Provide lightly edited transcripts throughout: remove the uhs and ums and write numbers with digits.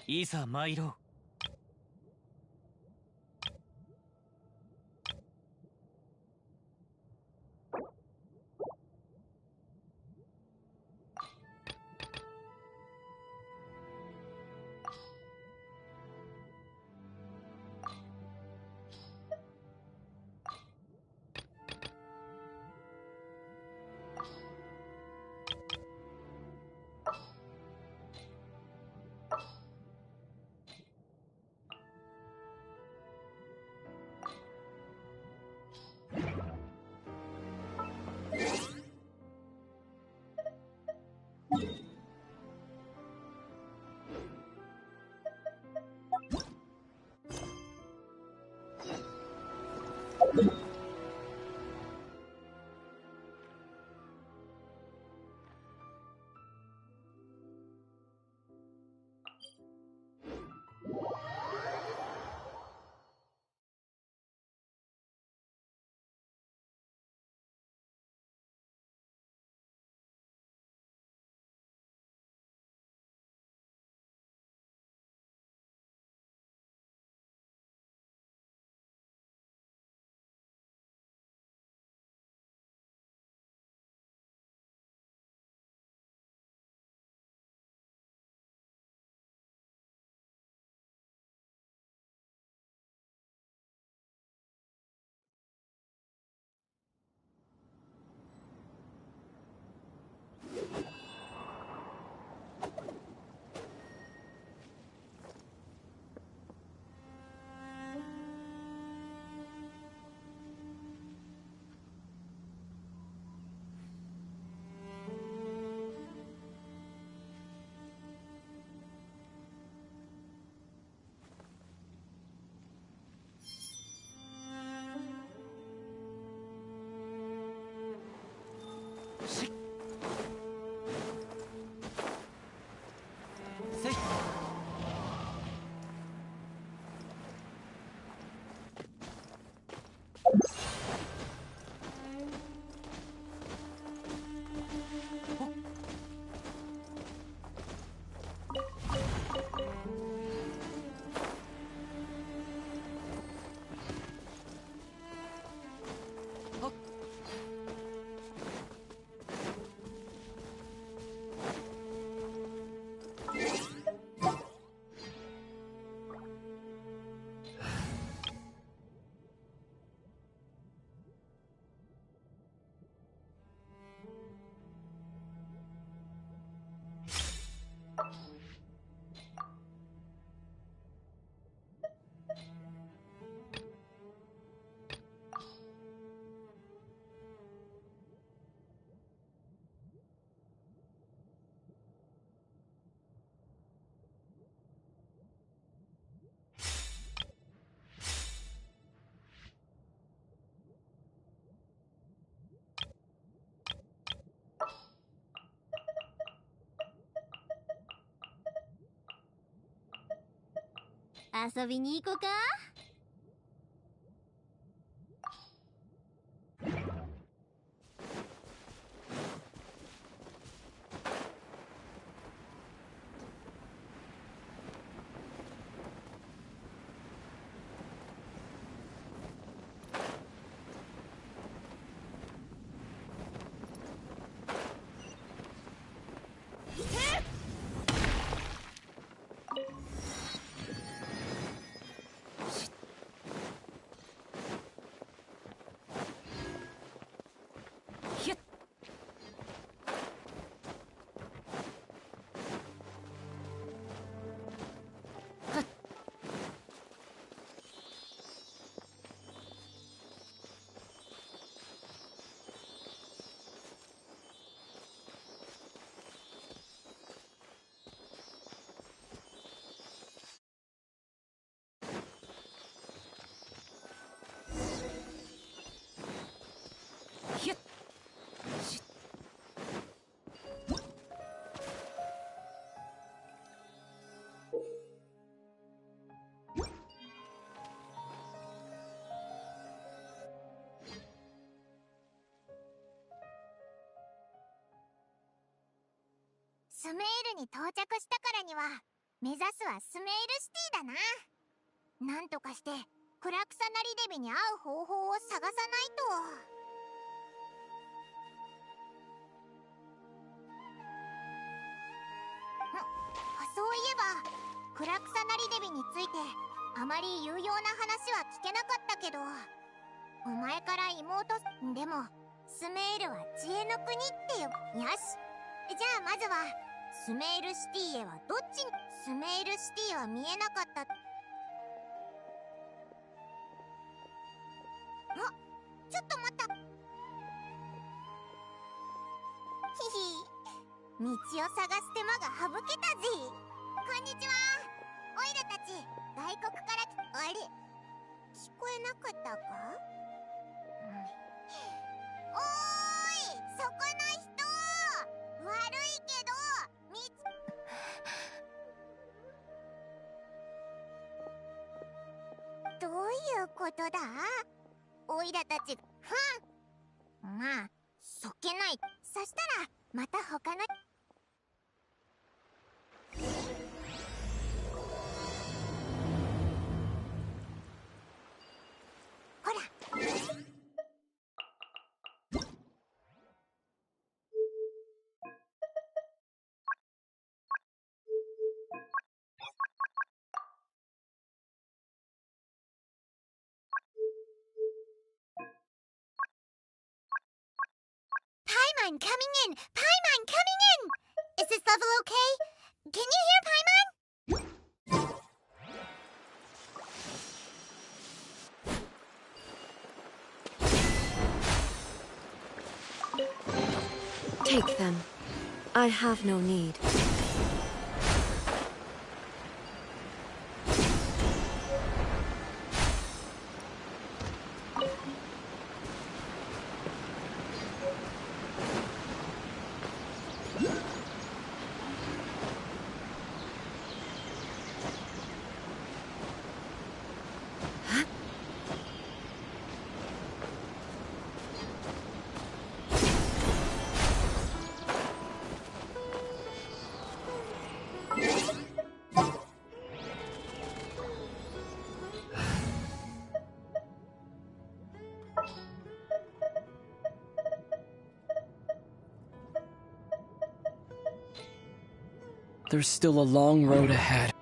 いざ参ろう。せい。遊びに行こうか。スメールに到着したからには目指すはスメールシティだな。なんとかしてクラクサナリデビに会う方法を探さないと。そういえばクラクサナリデビについてあまり有用な話は聞けなかったけど、お前から妹でもスメールは知恵の国ってよ。よし、じゃあまずはスメールシティへはどっちに。スメールシティは見えなかった。あ、ちょっと待った。ひひ、道を探す手間が省けたぜ。こんにちは。オイラたち外国からあれ、聞こえなかったか？おーい、そこの人、悪いけどどういうことだ？オイラたち、まあそっけない。そしたらまた他の。ほら。Paimon coming in! Paimon coming in! Is this level okay? Can you hear Paimon? Take them. I have no need. There's still a long road ahead.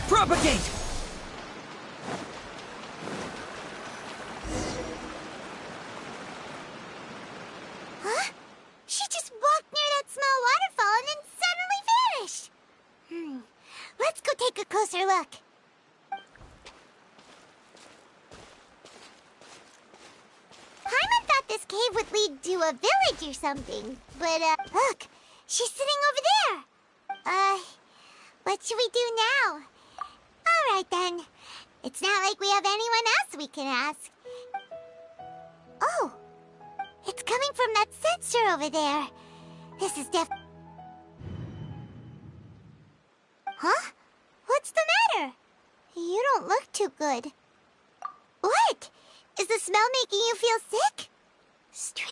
Propagate! Huh? She just walked near that small waterfall and then suddenly vanished. Let's go take a closer look. Paimon thought this cave would lead to a village or something. But, look! She's sitting over there! What should we do now? Alright then. It's not like we have anyone else we can ask. Oh! It's coming from that sensor over there. This is Huh? What's the matter? You don't look too good. What? Is the smell making you feel sick? Strange.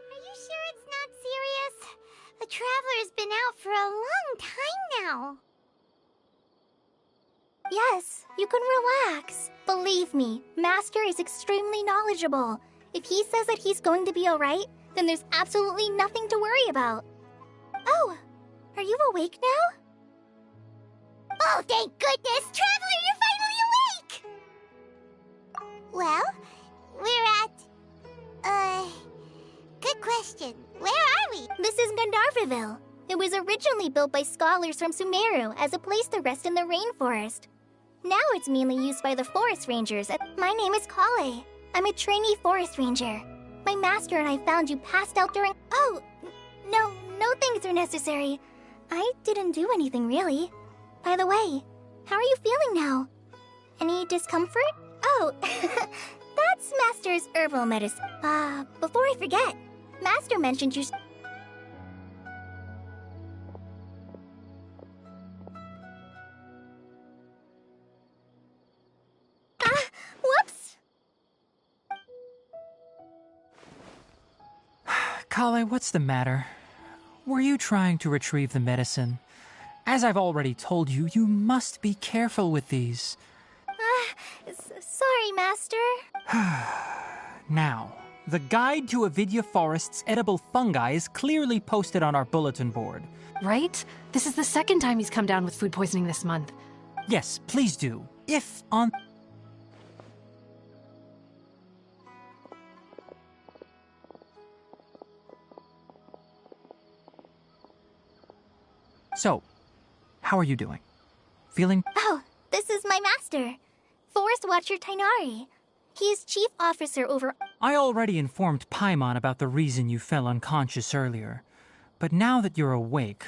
Are you sure it's not serious? The Traveler's been out for a long time now. Yes, you can relax. Believe me, Master is extremely knowledgeable. If he says that he's going to be alright, then there's absolutely nothing to worry about. Oh, are you awake now? Oh, thank goodness! Traveler, you're finally awake! Well, we're at... good question. Where are we? This is Gandharvaville. It was originally built by scholars from Sumeru as a place to rest in the rainforest. Now it's mainly used by the forest rangers. My name is Kale. I'm a trainee forest ranger. My master and I found you passed out during... Oh, no things are necessary. I didn't do anything, really. By the way, how are you feeling now? Any discomfort? Oh, that's Master's herbal medicine. Before I forget, Master mentioned you... Whoops! Kale, what's the matter? Were you trying to retrieve the medicine? As I've already told you, you must be careful with these. Sorry, Master. Now, the guide to Avidya Forest's edible fungi is clearly posted on our bulletin board. Right? This is the second time he's come down with food poisoning this month. Yes, please do. If on... So, how are you doing? Feeling... Oh, this is my master, Forest Watcher Tainari. He is chief officer over... I already informed Paimon about the reason you fell unconscious earlier. But now that you're awake,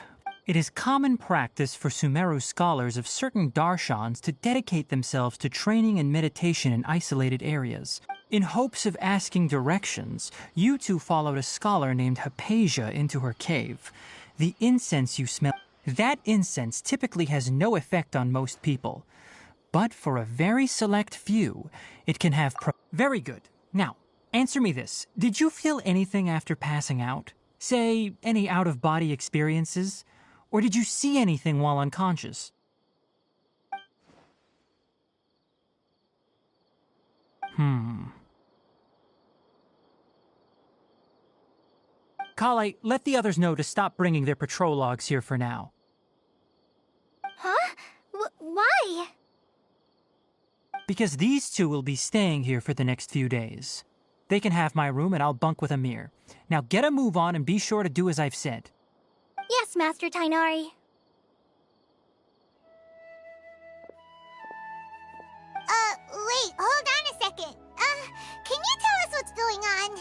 it is common practice for Sumeru scholars of certain darshans to dedicate themselves to training and meditation in isolated areas. In hopes of asking directions, you two followed a scholar named Hypatia into her cave. The incense you smell... That incense typically has no effect on most people. But for a very select few, it can have Very good. Now, answer me this. Did you feel anything after passing out? Say, any out-of-body experiences? Or did you see anything while unconscious? Kale, let the others know to stop bringing their patrol logs here for now. Huh? Why? Because these two will be staying here for the next few days. They can have my room and I'll bunk with Amir. Now get a move on and be sure to do as I've said. Yes, Master Tainari. Wait, hold on a second. Can you tell us what's going on?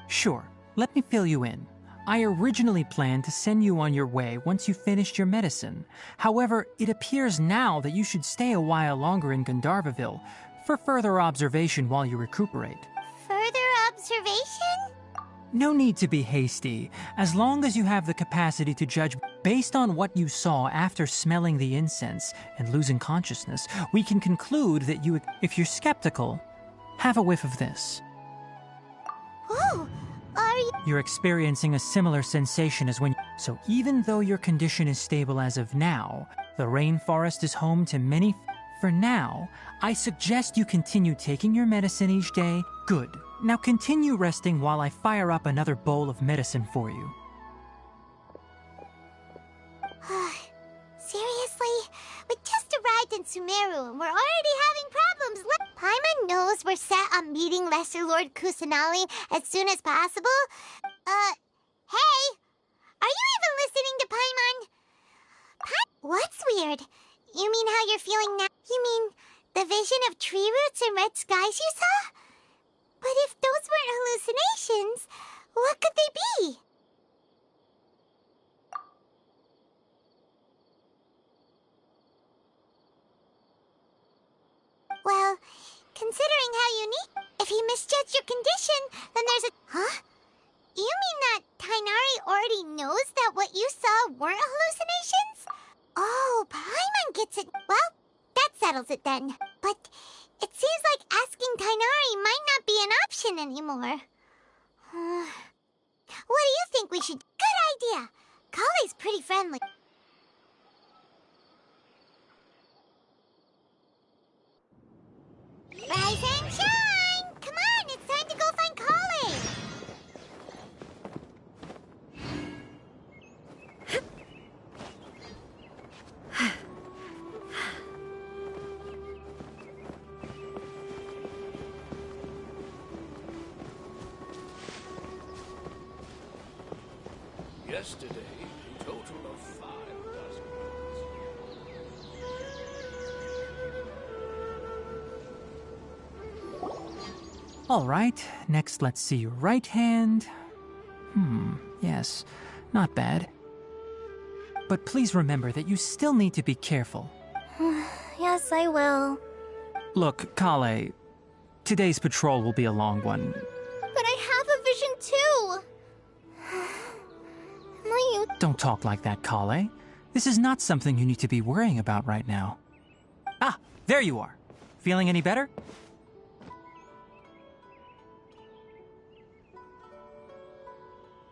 Sure. let me fill you in. I originally planned to send you on your way once you finished your medicine. However, it appears now that you should stay a while longer in Gandharvaville for further observation while you recuperate. Further observation? No need to be hasty. As long as you have the capacity to judge based on what you saw after smelling the incense and losing consciousness, we can conclude that if you're skeptical, have a whiff of this. Ooh, are you... You're experiencing a similar sensation as when... So even though your condition is stable as of now, the rainforest is home to many... For now, I suggest you continue taking your medicine each day. Good. Now continue resting while I fire up another bowl of medicine for you. Seriously? We just arrived in Sumeru and we're already having problems. Paimon knows we're set on meeting Lesser Lord Kusanali as soon as possible. Hey! Are you even listening to Paimon? What's weird? You mean how you're feeling now? You mean the vision of tree roots and red skies you saw? But if those weren't hallucinations, what could they be? Well, considering how unique... If he misjudged your condition, then there's a... Huh? You mean that Tainari already knows that what you saw weren't hallucinations? Oh, Paimon gets it. Well, that settles it then. But it seems like asking Tainari might not be an option anymore. What do you think we should... Good idea! Collie's pretty friendly. Rise and shine! Come on, it's time to go find Collie! Yesterday, a total of 5 dusk birds. All right, next let's see your right hand. Yes, not bad. But please remember that you still need to be careful. Yes, I will. Look, Kale, today's patrol will be a long one. But I have a vision too! You... Don't talk like that, Kale. This is not something you need to be worrying about right now. Ah, there you are. Feeling any better?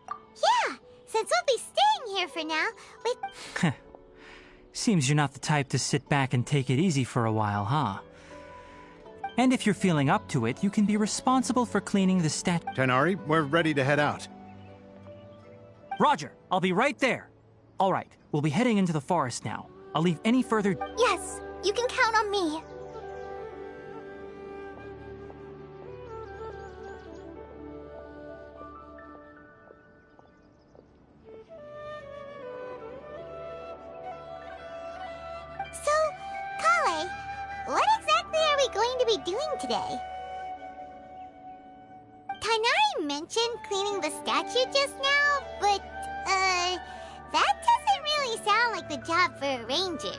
Yeah, since we'll be staying here for now, we... Seems you're not the type to sit back and take it easy for a while, huh? And if you're feeling up to it, you can be responsible for cleaning the Tainari, we're ready to head out. Roger, I'll be right there. All right, we'll be heading into the forest now. I'll leave any further... Yes, you can count on me. So, Kale, what exactly are we going to be doing today? Tainari mentioned cleaning the statue just now, but, that doesn't really sound like the job for a ranger.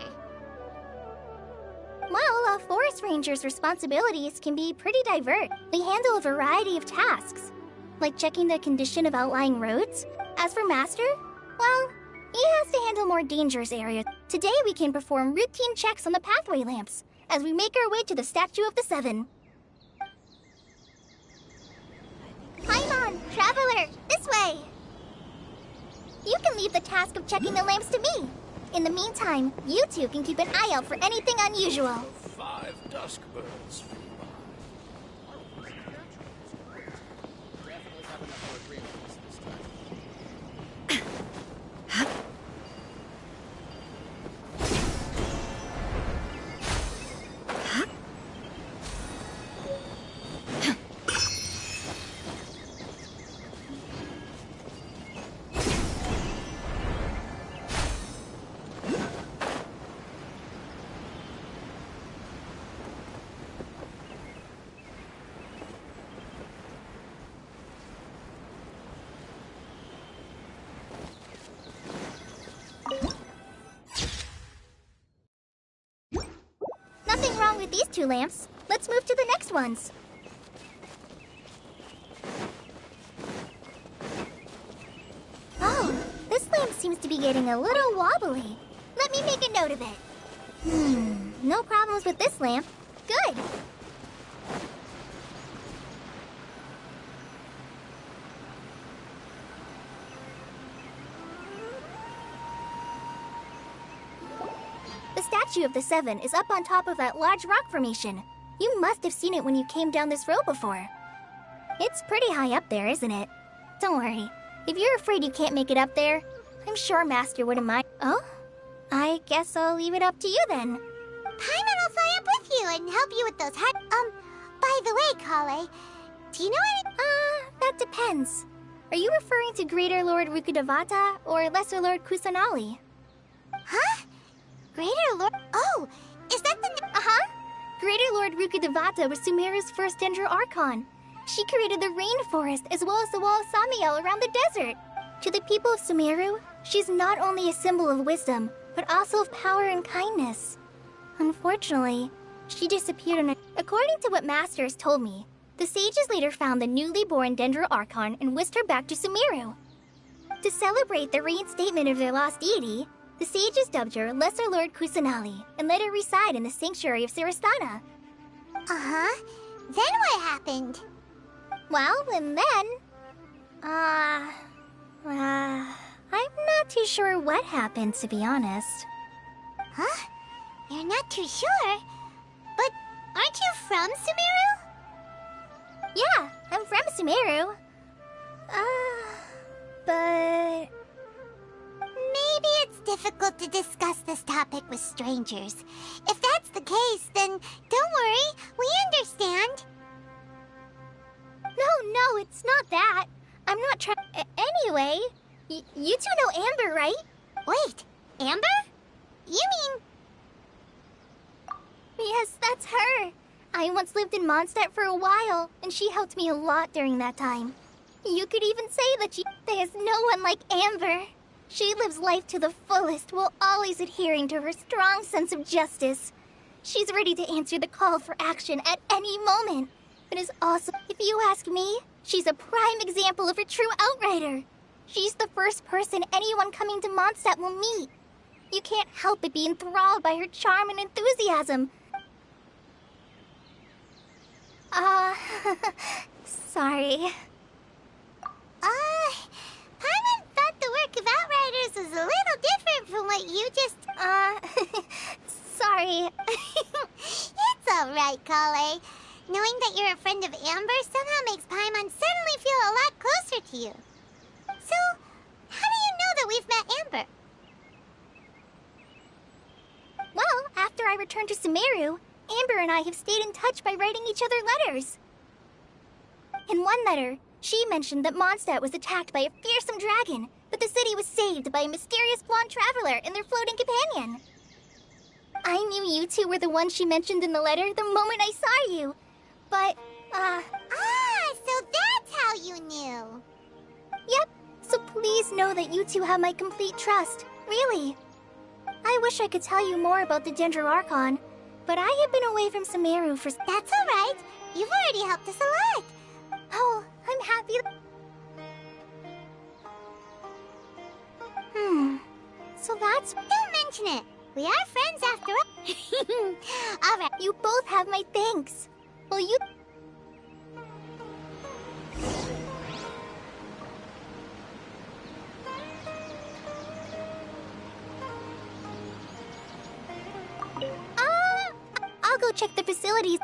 Well, a forest ranger's responsibilities can be pretty diverse. They handle a variety of tasks, like checking the condition of outlying roads. As for Master, well, he has to handle more dangerous areas. Today we can perform routine checks on the pathway lamps as we make our way to the Statue of the Seven. Paimon, Traveler, this way! You can leave the task of checking the lamps to me. In the meantime, you two can keep an eye out for anything unusual. 5 dusk birds. done with these 2 lamps, let's move to the next ones. Oh, this lamp seems to be getting a little wobbly. Let me make a note of it. No problems with this lamp. Good. The statue of the 7 is up on top of that large rock formation. You must have seen it when you came down this road before. It's pretty high up there, isn't it? Don't worry. If you're afraid you can't make it up there, I'm sure Master wouldn't mind. Oh? I guess I'll leave it up to you then. Paimon will fly up with you and help you with those heart. By the way, Kale, do you know any? That depends. Are you referring to Greater Lord Rukkhadevata or Lesser Lord Kusanali? Huh? Greater Lord? Oh, is that the? Greater Lord Rukkhadevata was Sumeru's first Dendro Archon. She created the rainforest as well as the wall of Samiel around the desert. To the people of Sumeru, she's not only a symbol of wisdom, but also of power and kindness. Unfortunately, she disappeared in a... According to what Master has told me, the sages later found the newly born Dendro Archon and whisked her back to Sumeru. To celebrate the reinstatement of their lost deity, the sages dubbed her Lesser Lord Kusanali and let her reside in the sanctuary of Sirastana. Uh-huh. Then what happened? Well, and then... I'm not too sure what happened, to be honest. Huh? You're not too sure? But aren't you from Sumeru? Yeah, I'm from Sumeru. But... Maybe it's difficult to discuss this topic with strangers. If that's the case, then don't worry, we understand. No, it's not that. I'm not trying... Anyway, you 2 know Amber, right? Wait, Amber? You mean... Yes, that's her. I once lived in Mondstadt for a while, and she helped me a lot during that time. You could even say that there's no one like Amber. She lives life to the fullest while always adhering to her strong sense of justice. She's ready to answer the call for action at any moment. But is also, if you ask me, she's a prime example of a true outrider. She's the first person anyone coming to Mondstadt will meet. You can't help but be enthralled by her charm and enthusiasm. Sorry. Paimon thought the work of Outriders was a little different from what you just... Sorry. It's alright, Kale. Knowing that you're a friend of Amber somehow makes Paimon suddenly feel a lot closer to you. So, how do you know that we've met Amber? Well, after I returned to Sumeru, Amber and I have stayed in touch by writing each other letters. In one letter, she mentioned that Mondstadt was attacked by a fearsome dragon, but the city was saved by a mysterious blonde traveler and their floating companion. I knew you 2 were the ones she mentioned in the letter the moment I saw you. But, so that's how you knew. Yep, so please know that you 2 have my complete trust, really. I wish I could tell you more about the Dendro Archon, but I have been away from Sumeru for... That's alright. You've already helped us a lot. Oh, I'm happy... So that's... Don't mention it. We are friends after all. Alright. You both have my thanks. Will you... I'll go check the facilities.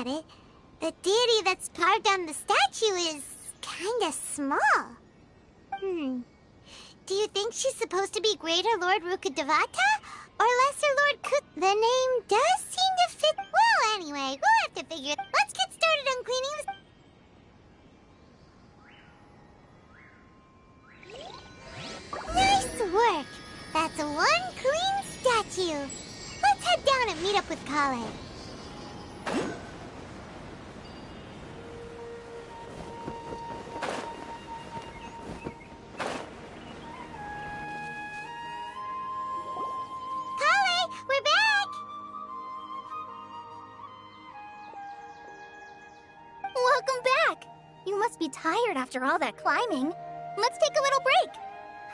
at it, the deity that's carved on the statue is kinda small. Do you think she's supposed to be Greater Lord Rukadevata or Lesser Lord Kuk? The name does seem to fit. Well, anyway, we'll have to figure it. Let's get started on cleaning this. Nice work! That's one clean statue. Let's head down and meet up with Kale. Kale, we're back! Welcome back! You must be tired after all that climbing. Let's take a little break.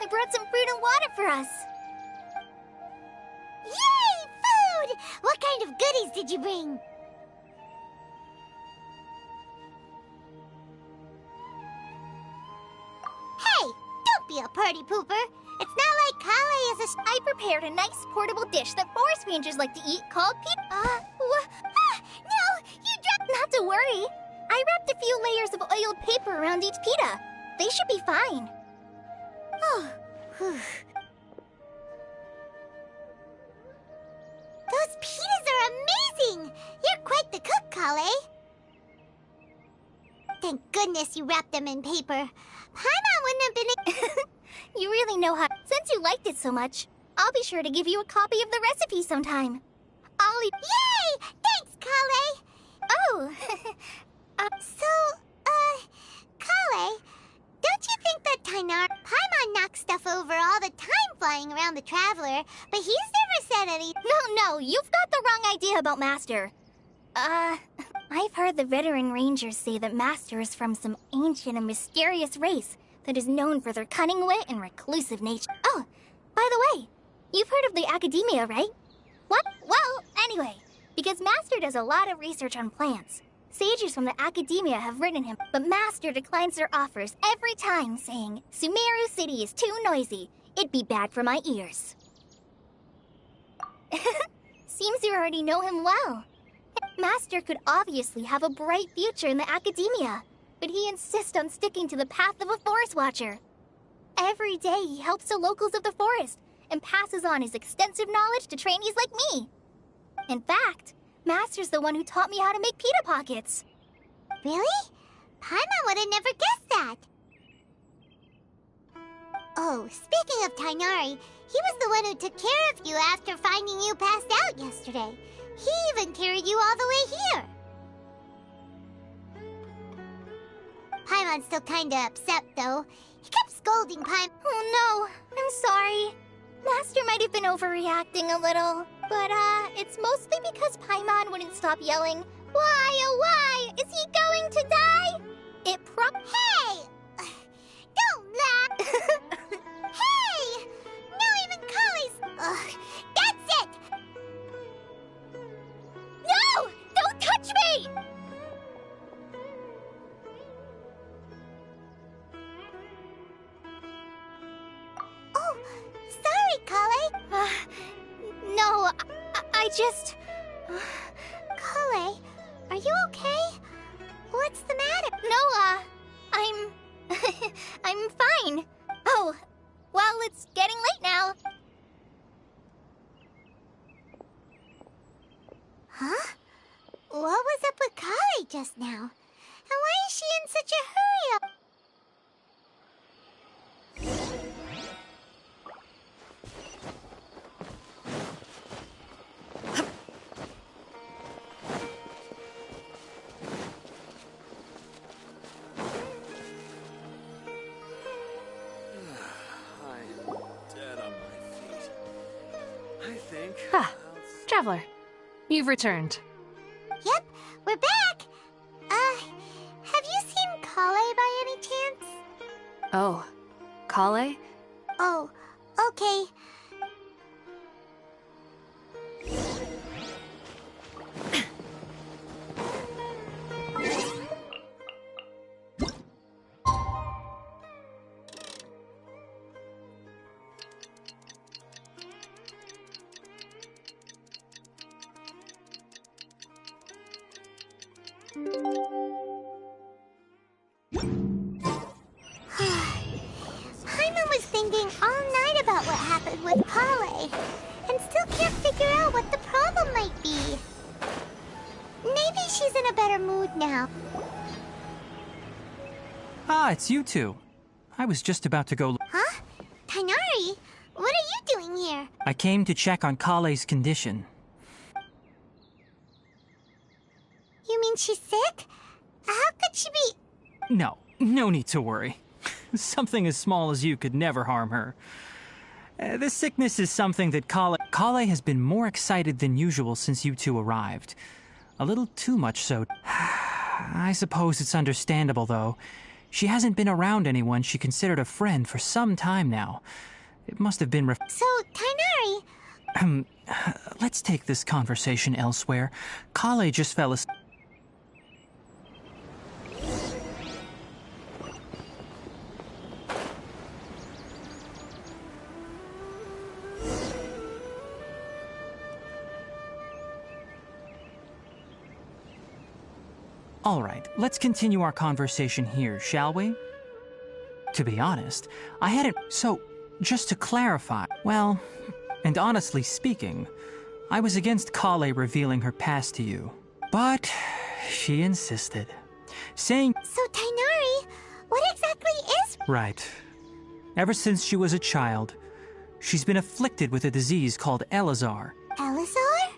I brought some fruit and water for us. Yay! Food! What kind of goodies did you bring? Hey! Don't be a party pooper! It's not like Kale is a... I prepared a nice portable dish that forest rangers like to eat called pita. No! You dropped... Not to worry. I wrapped a few layers of oiled paper around each pita. They should be fine. Oh. Whew. Those pitas are amazing! You're quite the cook, Kale. Thank goodness you wrapped them in paper. Paimon wouldn't have been... You really know how... Since you liked it so much, I'll be sure to give you a copy of the recipe sometime. I'll eat... Yay! Thanks, Kale! Oh! Kale, don't you think that Paimon knocks stuff over all the time flying around the Traveler, but he's never said any... No, you've got the wrong idea about Master. I've heard the veteran rangers say that Master is from some ancient and mysterious race that is known for their cunning wit and reclusive nature. Oh, by the way, you've heard of the Academia, right? What? Well, anyway, because Master does a lot of research on plants. Sages from the Academia have written him, but Master declines their offers every time, saying, Sumeru City is too noisy. It'd be bad for my ears. Seems you already know him well. Master could obviously have a bright future in the Academia, but he insists on sticking to the path of a forest watcher. Every day he helps the locals of the forest and passes on his extensive knowledge to trainees like me. In fact, Master's the one who taught me how to make pita pockets. Really? Paimon would have never guessed that. Oh, speaking of Tainari, he was the one who took care of you after finding you passed out yesterday. He even carried you all the way here. Paimon's still kinda upset, though. He kept scolding Paimon. Oh no, I'm sorry. Master might have been overreacting a little, but it's mostly because Paimon wouldn't stop yelling, Why, oh why, is he going to die? Hey! Don't laugh! Hey! Now even Kale's... that's it! No! Don't touch me! Oh, sorry, Kale. No, I just... Kale, are you okay? What's the matter? No, I'm... I'm fine. Oh, well, it's getting late now. Huh? What was up with Kale just now? And why is she in such a hurry? I'm dead on my feet. I think. Ah, Traveler, you've returned. Yep, we're back. Have you seen Kale by any chance? Oh, Kale? Oh, okay. childhood with Kale, and still can't figure out what the problem might be. Maybe she's in a better mood now. Ah, it's you two. I was just about to go. Huh? Tainari, what are you doing here? I came to check on Kale's condition. You mean she's sick? How could she be... No need to worry. Something as small as you could never harm her. This sickness is something that Kale has been more excited than usual since you two arrived. A little too much so. I suppose it's understandable, though. She hasn't been around anyone she considered a friend for some time now. It must have been So, Tainari... Let's take this conversation elsewhere. Kale just fell asleep. All right, let's continue our conversation here, shall we? To be honest, I hadn't... So, just to clarify, well, and honestly speaking, I was against Kale revealing her past to you. But she insisted, saying... So, Tainari, what exactly is... Right. Ever since she was a child, she's been afflicted with a disease called Elazar. Elazar?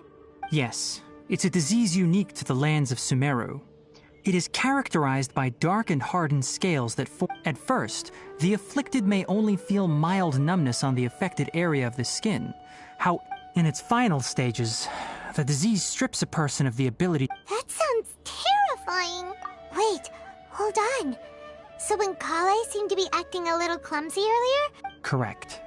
Yes, it's a disease unique to the lands of Sumeru. It is characterized by dark and hardened scales that at first, the afflicted may only feel mild numbness on the affected area of the skin. How, in its final stages, the disease strips a person of the ability... That sounds terrifying. Wait, hold on. So when Kale seemed to be acting a little clumsy earlier? Correct.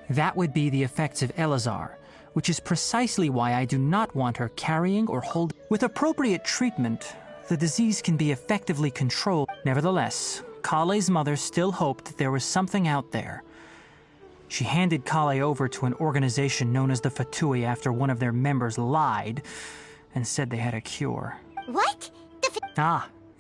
That would be the effects of Elazar, which is precisely why I do not want her carrying or holding... With appropriate treatment, the disease can be effectively controlled. Nevertheless, Kale's mother still hoped that there was something out there. She handed Kale over to an organization known as the Fatui after one of their members lied and said they had a cure. What?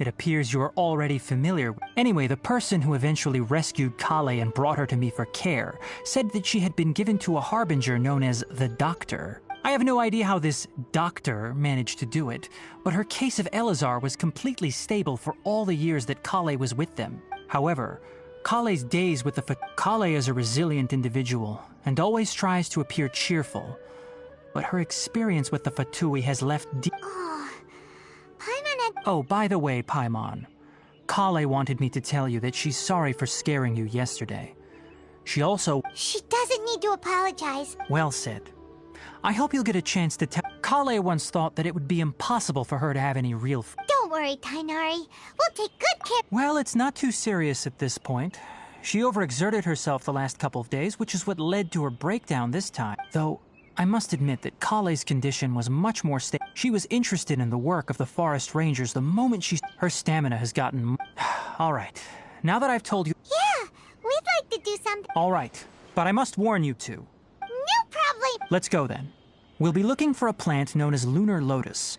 It appears you are already familiar. Anyway, the person who eventually rescued Kale and brought her to me for care said that she had been given to a harbinger known as the Doctor. I have no idea how this doctor managed to do it, but her case of Elazar was completely stable for all the years that Kale was with them. However, Kale's days with the Kale is a resilient individual and always tries to appear cheerful, but her experience with the Fatui has left deep... Oh, Paimon had... Oh, by the way, Paimon, Kale wanted me to tell you that she's sorry for scaring you yesterday. She also... She doesn't need to apologize. Well said. I hope you'll get a chance to tell... Kale once thought that it would be impossible for her to have any real... Don't worry, Tainari. We'll take good care... Well, it's not too serious at this point. She overexerted herself the last couple of days, which is what led to her breakdown this time. Though, I must admit that Kale's condition was much more stable. She was interested in the work of the forest rangers the moment her stamina has gotten... All right. Now that I've told you... Yeah, we'd like to do something... All right. But I must warn you two. No problem. Let's go then. We'll be looking for a plant known as lunar lotus.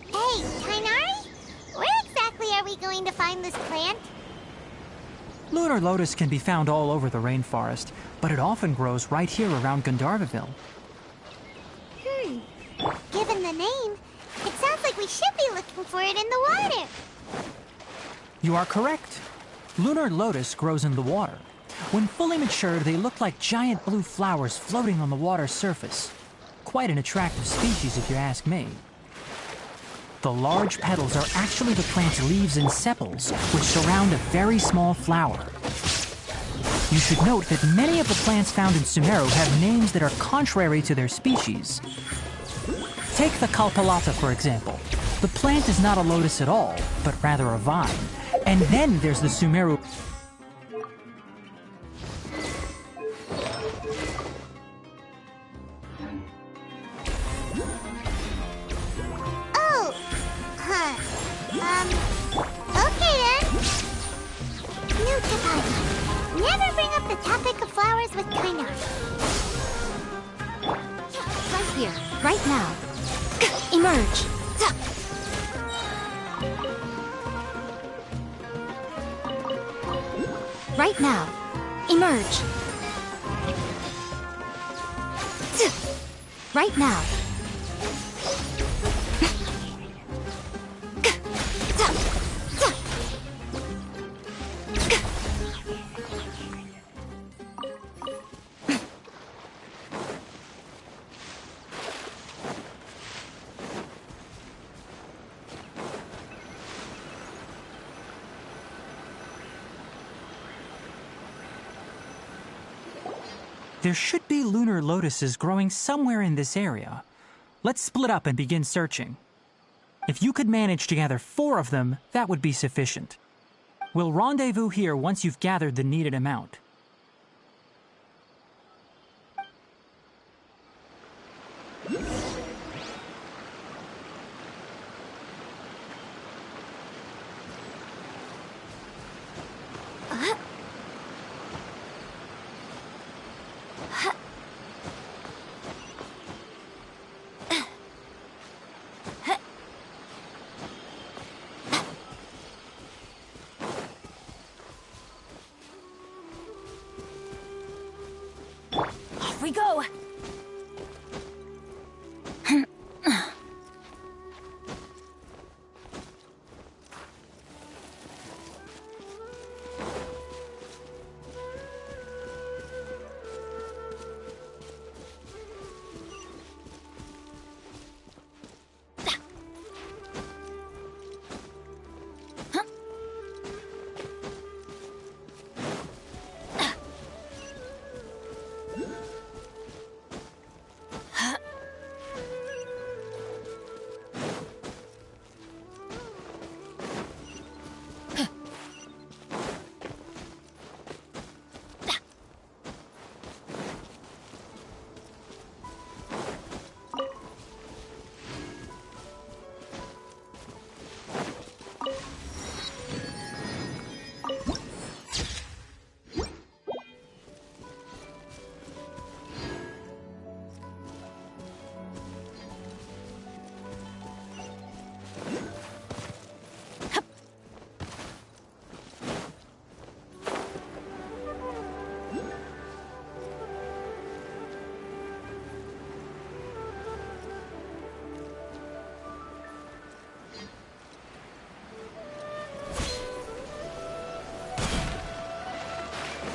Hey, Tainari? Where exactly are we going to find this plant? Lunar lotus can be found all over the rainforest, but it often grows right here around Gandharvaville. Given the name, it sounds like we should be looking for it in the water. You are correct. Lunar lotus grows in the water. When fully matured, they look like giant blue flowers floating on the water's surface. Quite an attractive species, if you ask me. The large petals are actually the plant's leaves and sepals, which surround a very small flower. You should note that many of the plants found in Sumeru have names that are contrary to their species. Take the Kalpalata, for example. The plant is not a lotus at all, but rather a vine. And then there's the Sumeru... Oh, huh. Okay then. New Japan. Never bring up the topic of flowers with Tainari. Right here, right now. Emerge! Right now. Emerge. Right now. There should be lunar lotuses growing somewhere in this area. Let's split up and begin searching. If you could manage to gather 4 of them, that would be sufficient. We'll rendezvous here once you've gathered the needed amount. Off we go.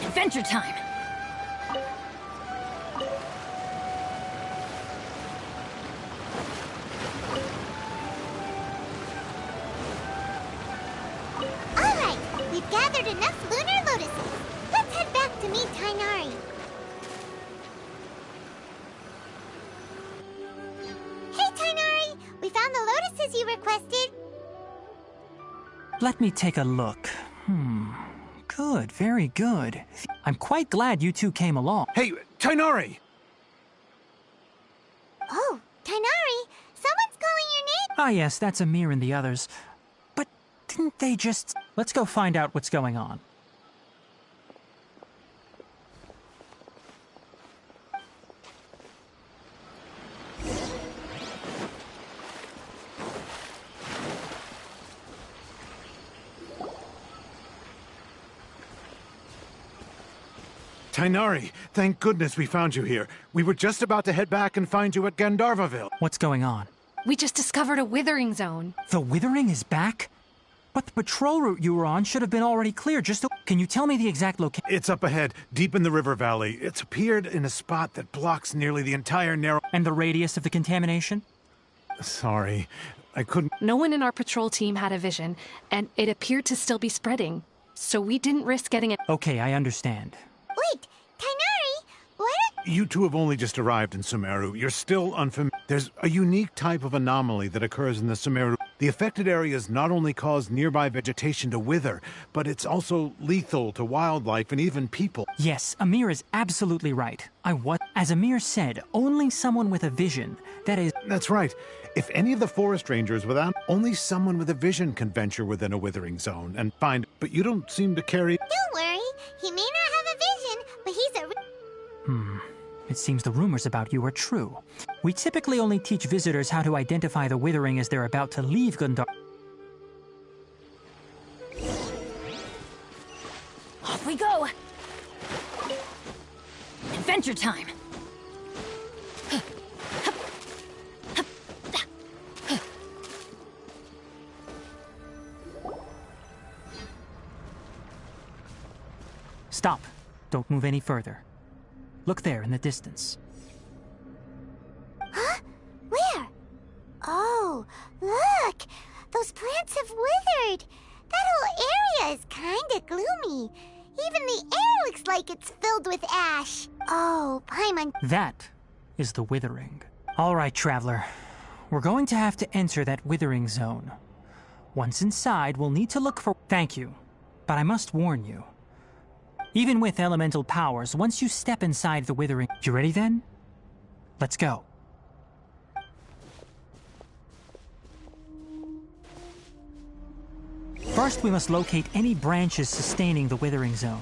Adventure time! Alright, we've gathered enough lunar lotuses. Let's head back to meet Tainari. Hey, Tainari! We found the lotuses you requested. Let me take a look. Good, very good. I'm quite glad you two came along. Hey, Tainari! Oh, Tainari, someone's calling your name. Ah, yes, that's Amir and the others. But didn't they just... Let's go find out what's going on. Tainari, thank goodness we found you here. We were just about to head back and find you at Gandharvaville. What's going on? We just discovered a withering zone. The withering is back? But the patrol route you were on should have been already clear. Can you tell me the exact location? It's up ahead, deep in the river valley. It's appeared in a spot that blocks nearly the entire narrow... And the radius of the contamination? Sorry, I couldn't... No one in our patrol team had a vision, and it appeared to still be spreading. So we didn't risk getting it. Okay, I understand. Wait, Tainari, what? You two have only just arrived in Sumeru. You're still unfamiliar. There's a unique type of anomaly that occurs in the Sumeru. The affected areas not only cause nearby vegetation to wither, but it's also lethal to wildlife and even people. Yes, Amir is absolutely right. As Amir said, only someone with a vision, that is... That's right. If any of the forest rangers only someone with a vision can venture within a withering zone and find... But you don't seem to carry... Don't worry, he may not have a vision, but he's a... It seems the rumors about you are true. We typically only teach visitors how to identify the withering as they're about to leave Gundar. Off we go! Adventure time! Stop. Don't move any further. Look there in the distance. Huh? Where? Oh, look! Those plants have withered! That whole area is kinda gloomy. Even the air looks like it's filled with ash. Oh, Paimon. That is the withering. All right, traveler. We're going to have to enter that withering zone. Once inside, we'll need to look for... Thank you. But I must warn you. Even with elemental powers, once you step inside the withering... You ready then? Let's go. First, we must locate any branches sustaining the withering zone.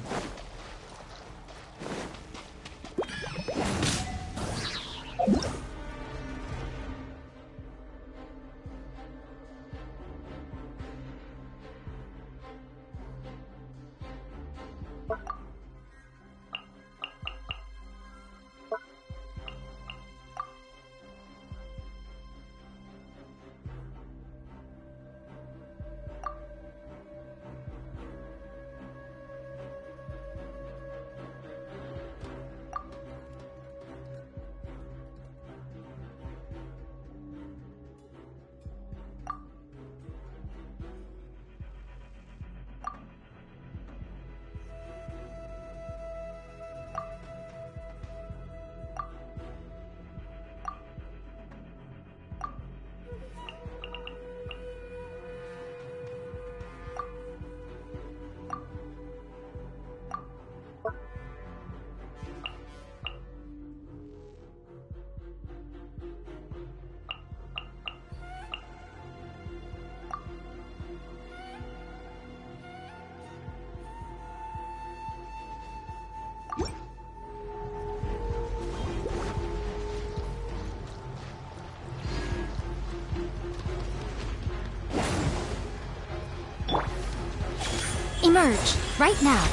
Emerge, right now.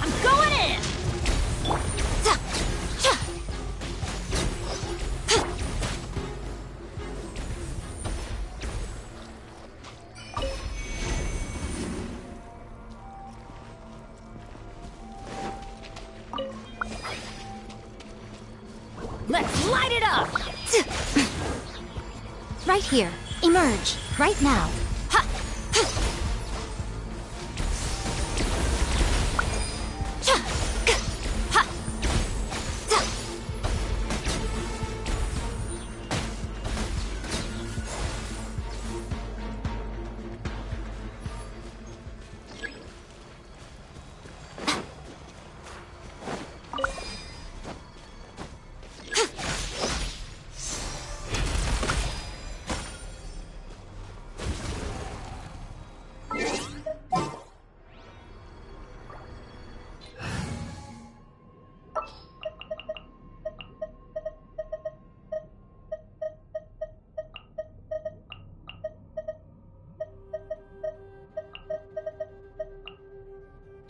I'm going in! Let's light it up! Right here. Emerge, right now.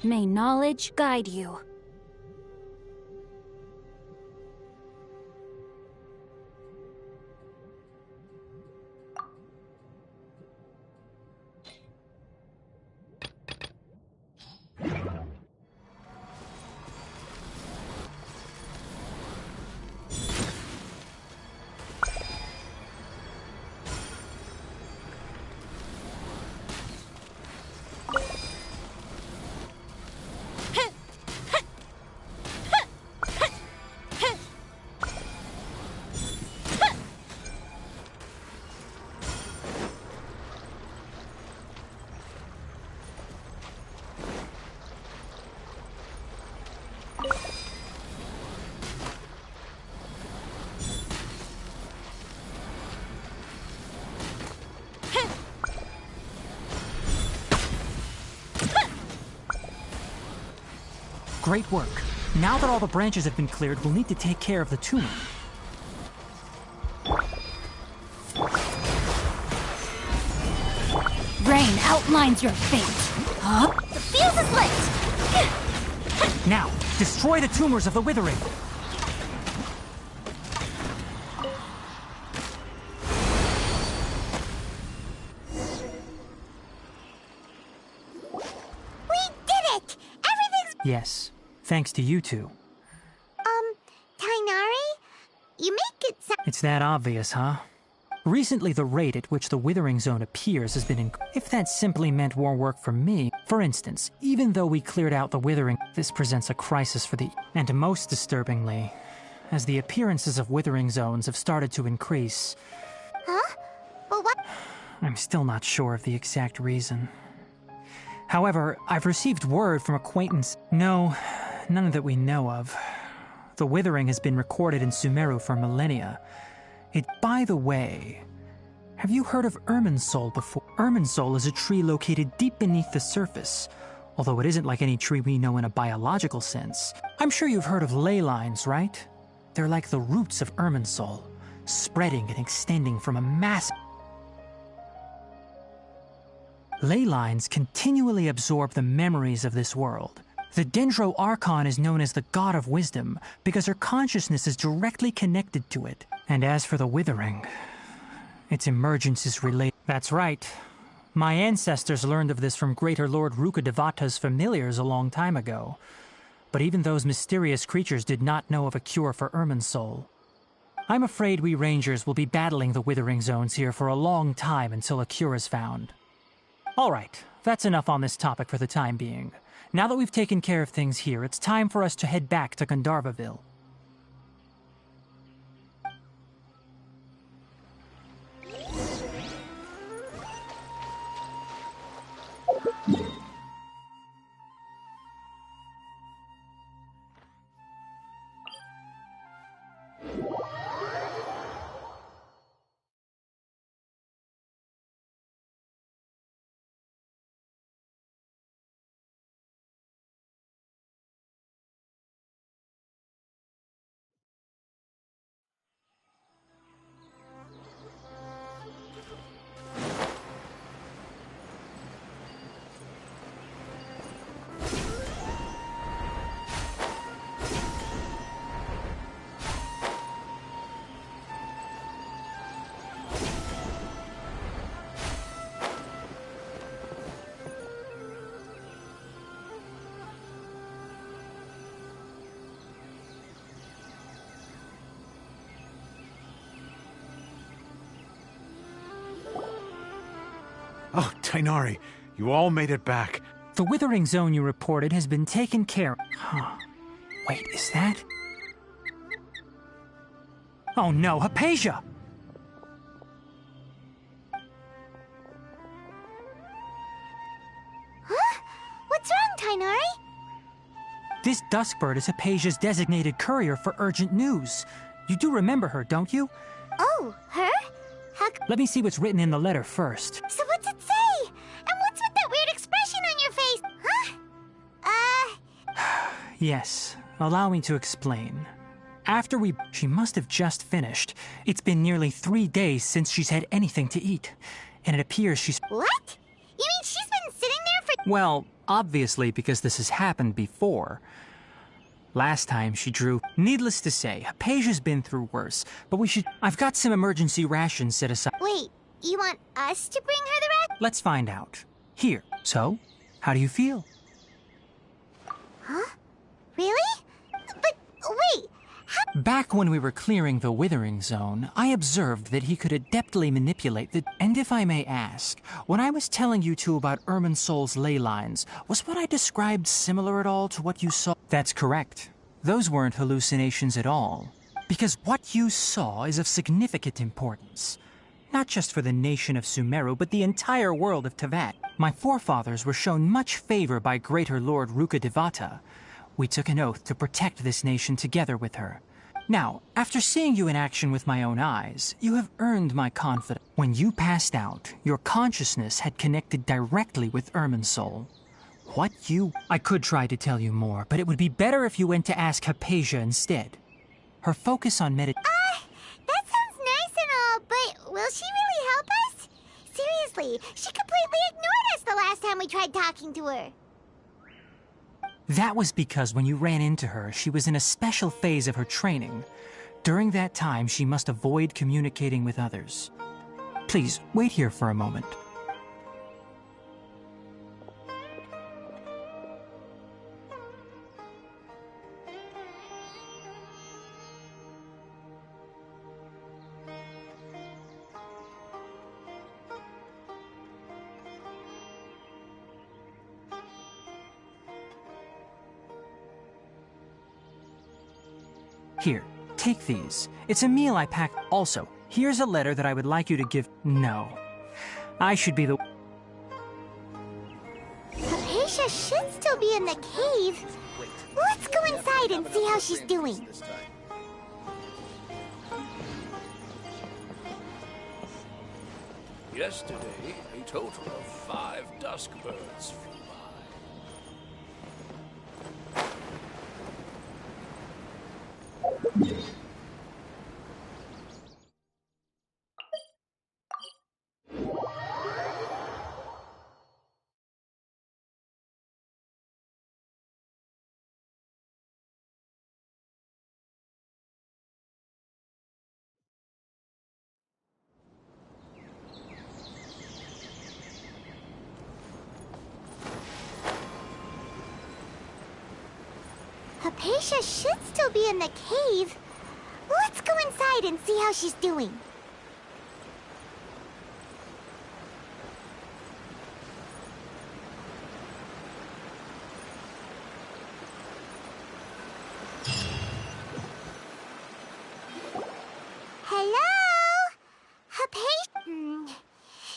May knowledge guide you. Great work. Now that all the branches have been cleared, we'll need to take care of the tumor. Rain outlines your fate. Huh? The fuse is lit! Now, destroy the tumors of the withering. We did it! Everything's... Yes, thanks to you two. Tainari? You make it sound... It's that obvious, huh? Recently, the rate at which the Withering Zone appears has been If that simply meant more work for me... For instance, even though we cleared out the Withering, this presents a crisis for the... And most disturbingly, as the appearances of Withering Zones have started to increase... Huh? But what... I'm still not sure of the exact reason. However, I've received word from acquaintance... No, none that we know of. The Withering has been recorded in Sumeru for millennia. By the way, have you heard of Irminsul before? Irminsul is a tree located deep beneath the surface, although it isn't like any tree we know in a biological sense. I'm sure you've heard of ley lines, right? They're like the roots of Irminsul, spreading and extending from a mass... Ley lines continually absorb the memories of this world. The Dendro Archon is known as the God of Wisdom because her consciousness is directly connected to it. And as for the Withering, its emergence is related. That's right. My ancestors learned of this from Greater Lord Rukkhadevata's familiars a long time ago. But even those mysterious creatures did not know of a cure for Irminsul. I'm afraid we Rangers will be battling the Withering Zones here for a long time until a cure is found. All right, that's enough on this topic for the time being. Now that we've taken care of things here, it's time for us to head back to Gandharvaville. Oh, Tainari, you all made it back. The Withering Zone you reported has been taken care of. Huh. Wait, is that... Oh no, Hypatia! Huh? What's wrong, Tainari? This Duskbird is Hypatia's designated courier for urgent news. You do remember her, don't you? Oh, her? Let me see what's written in the letter first. So what's it say? And what's with that weird expression on your face? Huh? Yes, allow me to explain. After she must have just finished. It's been nearly 3 days since she's had anything to eat. And it appears she's... What? You mean she's been sitting there for... Well, obviously because this has happened before. Last time she drew... Needless to say, Hypatia's been through worse, but we should... I've got some emergency rations set aside. Wait, you want us to bring her the rat? Let's find out. Here. So, how do you feel? Huh? Really? But, wait, how... Back when we were clearing the Withering Zone, I observed that he could adeptly manipulate the... And if I may ask, when I was telling you two about Irminsul's ley lines, was what I described similar at all to what you saw? That's correct. Those weren't hallucinations at all. Because what you saw is of significant importance. Not just for the nation of Sumeru, but the entire world of Teyvat. My forefathers were shown much favor by Greater Lord Rukkhadevata. We took an oath to protect this nation together with her. Now, after seeing you in action with my own eyes, you have earned my confidence. When you passed out, your consciousness had connected directly with Irminsul. I could try to tell you more, but it would be better if you went to ask Hypatia instead. Her focus on that sounds nice and all, but will she really help us? Seriously, she completely ignored us the last time we tried talking to her. That was because when you ran into her, she was in a special phase of her training. During that time, she must avoid communicating with others. Please, wait here for a moment. Here, take these. It's a meal I packed. Also, here's a letter that I would like you to give. No. I should be the... Hypatia should still be in the cave. Let's go inside and see how she's doing. Yesterday, a total of 5 dusk birds flew by. Hypatia should still be in the cave. Let's go inside and see how she's doing. Hello? Hypatia?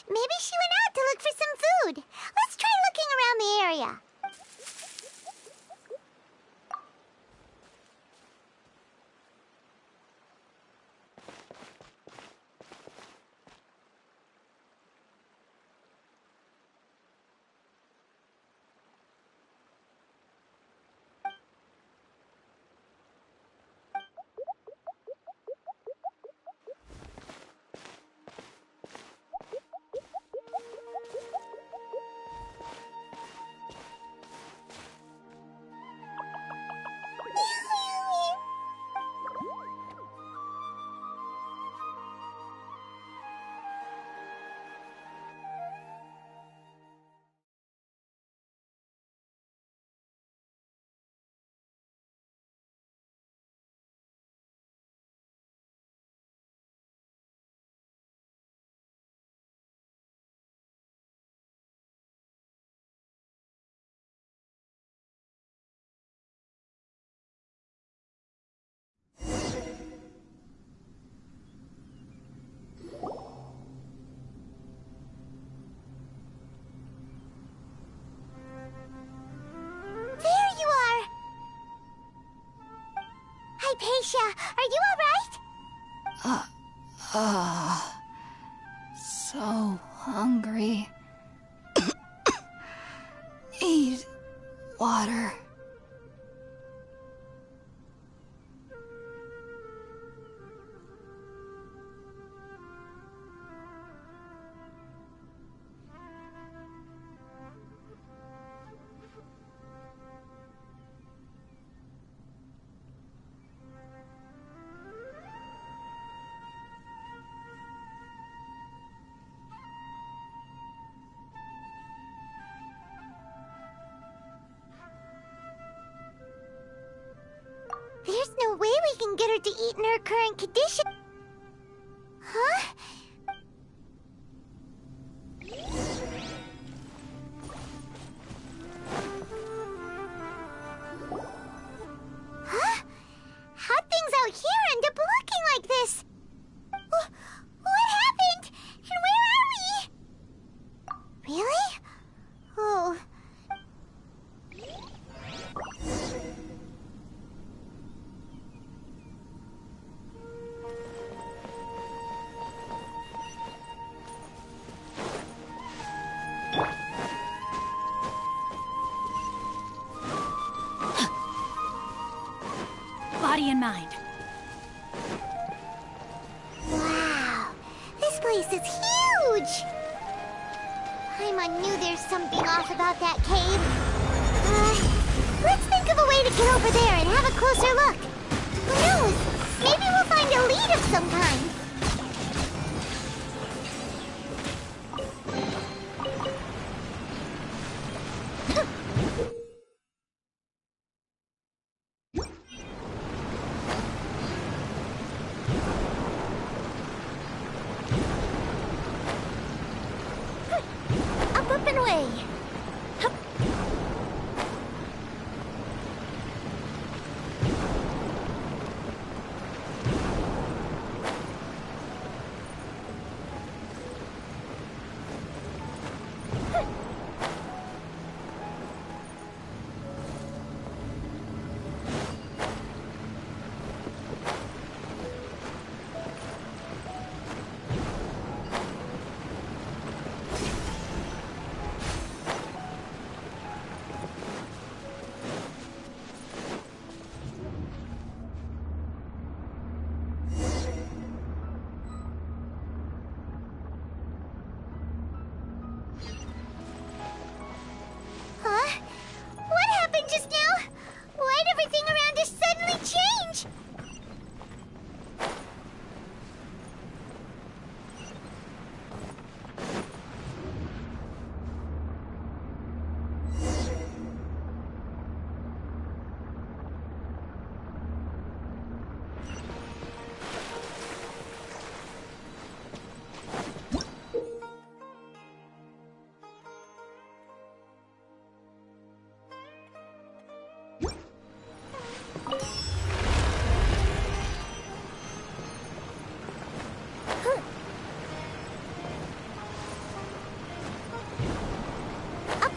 Maybe she went out to look for some food. Let's try looking around the area. Hypatia, are you alright? So hungry. Need water. There's no way we can get her to eat in her current condition. Huh? Huh? How'd things out here end up looking like this? What happened? And where are we? Really? Oh. Body and mind. Wow, this place is huge! Paimon knew there's something off about that cave. Let's think of a way to get over there and have a closer look. Who knows? Maybe we'll find a lead of some kind. Up and away. Hup. Huh? What happened just now? Why'd everything around us suddenly change?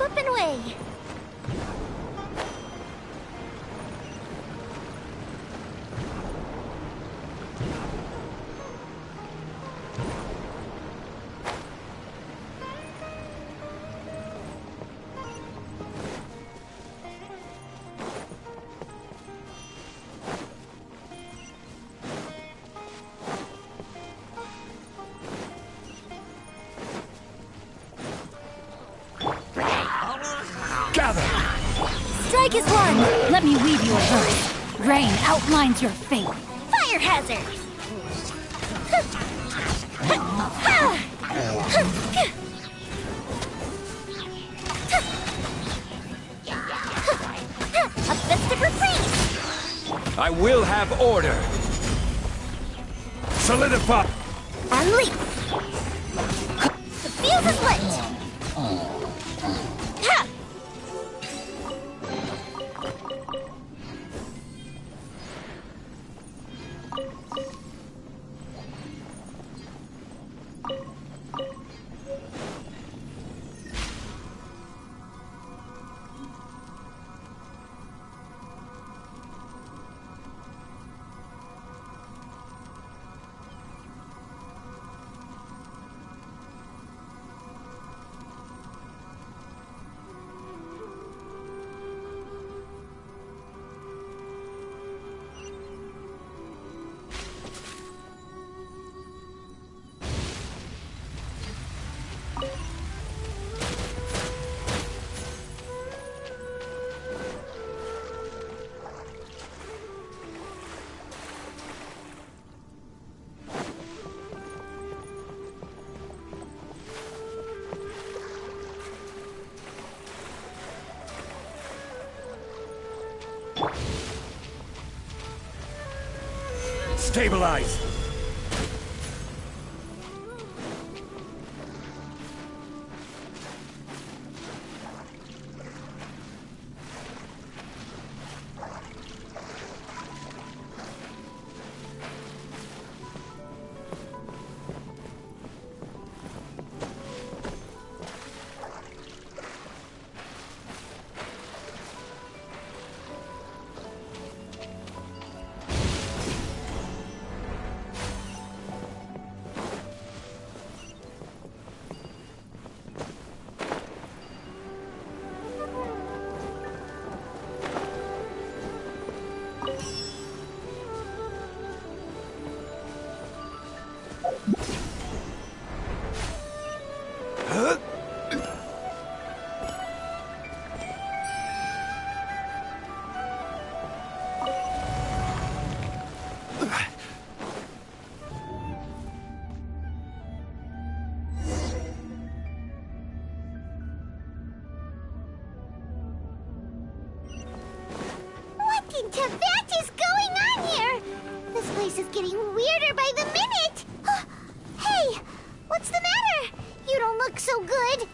Up and away. Strike is one! Let me weave your verse. Rain outlines your fate. Fire hazard! A festive reprise! I will have order. Solidify. And leap! The fuse is lit! Ha! Stabilize. getting weirder by the minute! Hey! What's the matter? You don't look so good.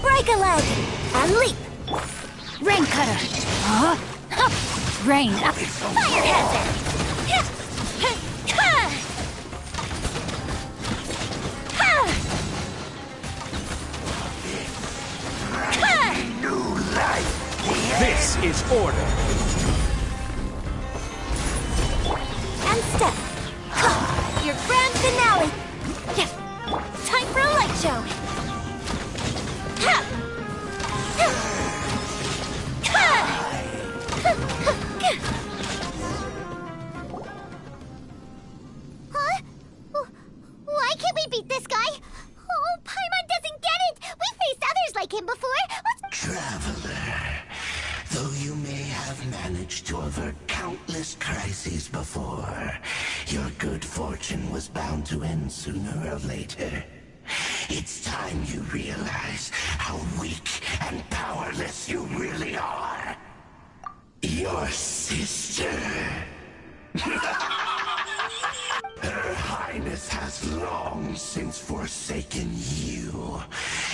Break a leg! And leap! Rain cutter! Rain up! Fire hazard! This is order. And step! Your grand finale! Time for a light show! Huh? Why can't we beat this guy? Oh, Paimon doesn't get it! We faced others like him before! Traveler, though you may have managed to avert countless crises before, your good fortune was bound to end sooner or later. It's time you realize how weak and powerless you really are. Your sister. Her Highness has long since forsaken you.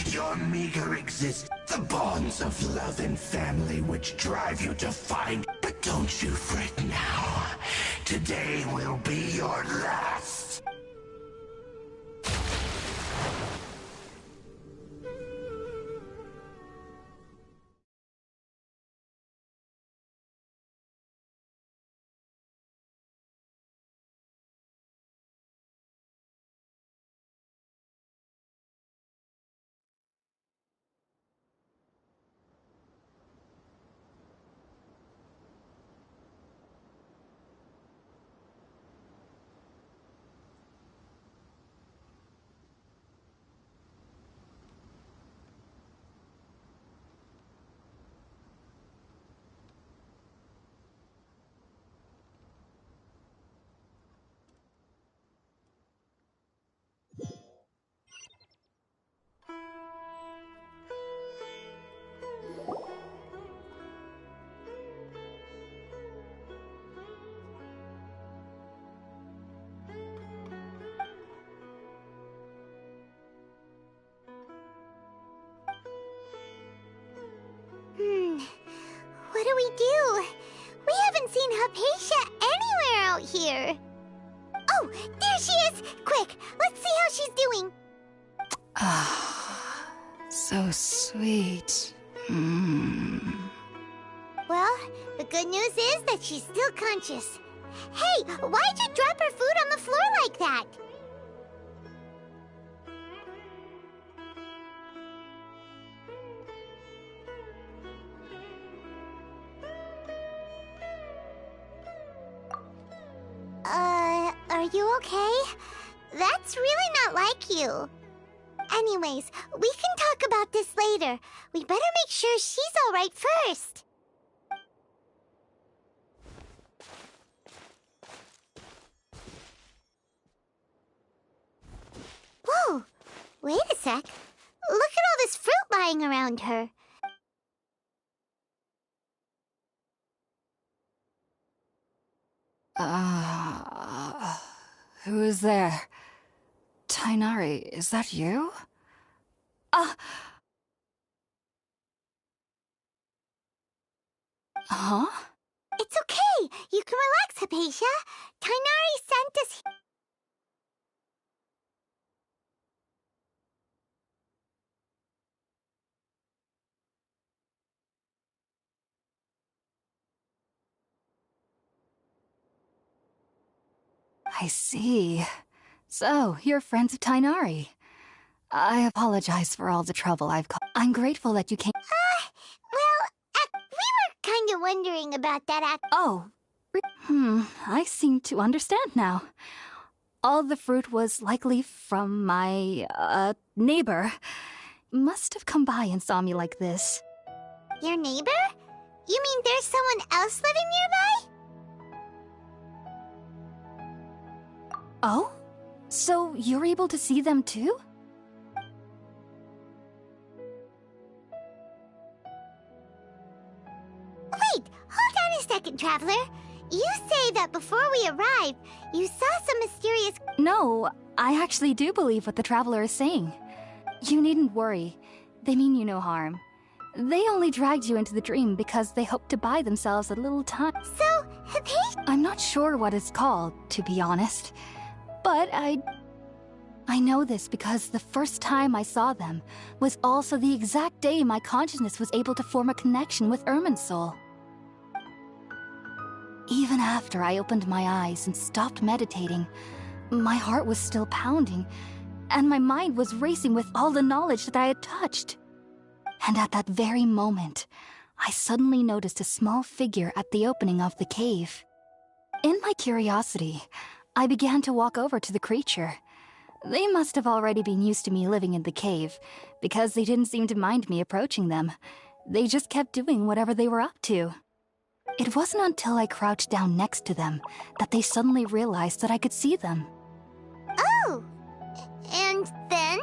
Your meager existence, the bonds of love and family which drive you to find. But don't you fret now. Today will be your last. What do we do? We haven't seen Hypatia anywhere out here. Oh, there she is! Quick, let's see how she's doing. Ah, so sweet. Well, the good news is that she's still conscious. Hey, why'd you drop her food on the floor like that? Are you okay? That's really not like you. Anyways, we can talk about this later. We better make sure she's alright first. Whoa! Wait a sec. Look at all this fruit lying around her. Who is there? Tainari, is that you? Huh? It's okay. You can relax, Hypatia. Tainari sent us here. I see. So, you're friends of Tainari. I apologize for all the trouble I've caused. I'm grateful that you came. We were kind of wondering about that Oh. I seem to understand now. All the fruit was likely from my, neighbor. Must have come by and saw me like this. Your neighbor? You mean there's someone else living nearby? Oh? So you're able to see them too? Wait, hold on a second, Traveler. You say that before we arrived, you saw some mysterious... No, I actually do believe what the Traveler is saying. You needn't worry. They mean you no harm. They only dragged you into the dream because they hoped to buy themselves a little time. So, they... I'm not sure what it's called, to be honest. But I know this because the first time I saw them was also the exact day my consciousness was able to form a connection with Irminsul. Even after I opened my eyes and stopped meditating, my heart was still pounding, and my mind was racing with all the knowledge that I had touched. And at that very moment, I suddenly noticed a small figure at the opening of the cave. In my curiosity, I began to walk over to the creature. They must have already been used to me living in the cave, because they didn't seem to mind me approaching them. They just kept doing whatever they were up to. It wasn't until I crouched down next to them that they suddenly realized that I could see them. Oh! And then?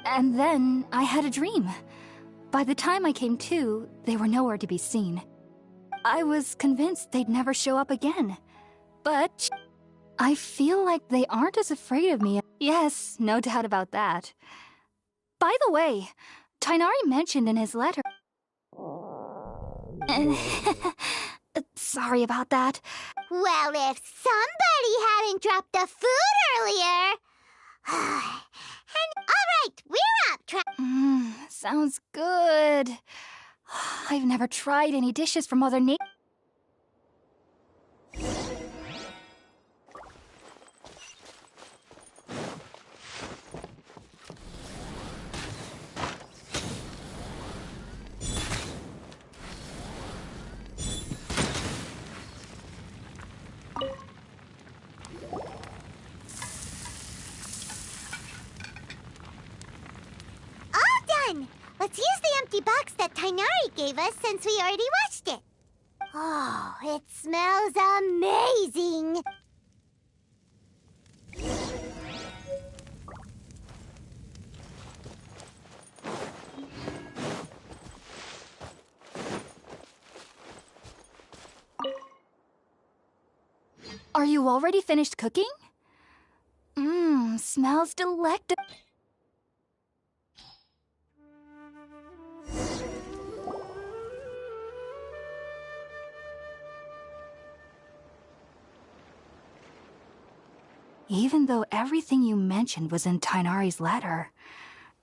And then I had a dream. By the time I came to, they were nowhere to be seen. I was convinced they'd never show up again. But I feel like they aren't as afraid of me. Yes, no doubt about that. By the way, Tainari mentioned in his letter... Sorry about that. Well, if somebody hadn't dropped the food earlier... And alright, we're up, Sounds good. I've never tried any dishes from other nations. Let's use the empty box that Tainari gave us since we already watched it. Oh, it smells amazing! Are you already finished cooking? Smells delectable. Even though everything you mentioned was in Tainari's letter,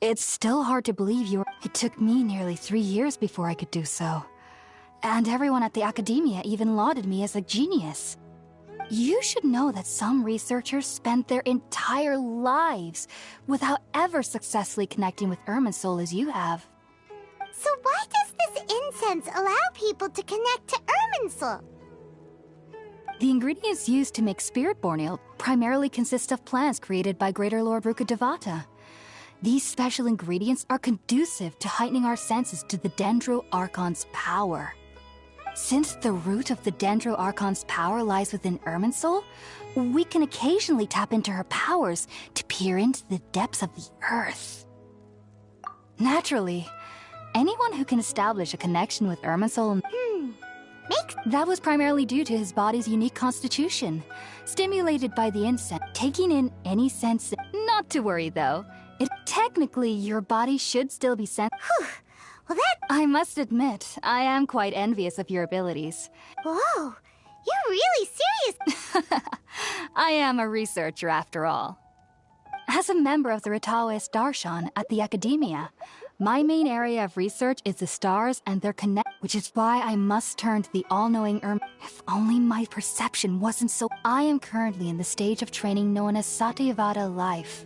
it's still hard to believe you were... It took me nearly 3 years before I could do so. And everyone at the academia even lauded me as a genius. You should know that some researchers spend their entire lives without ever successfully connecting with Irminsul as you have. So why does this incense allow people to connect to Irminsul? The ingredients used to make Spirit-Born Ale primarily consist of plants created by Greater Lord Rukkhadevata. These special ingredients are conducive to heightening our senses to the Dendro Archon's power. Since the root of the Dendro Archon's power lies within Irminsul, we can occasionally tap into her powers to peer into the depths of the earth. Naturally, anyone who can establish a connection with Irminsul... That was primarily due to his body's unique constitution, stimulated by the incense, taking in any sense... Not to worry, though. Technically, your body should still be sent... Well, that... I must admit, I am quite envious of your abilities. Whoa, you're really serious. I am a researcher, after all. As a member of the Ritaoist Darshan at the Academia, my main area of research is the stars and their connect, which is why I must turn to the all-knowing If only my perception wasn't so... I am currently in the stage of training known as Satyavada life.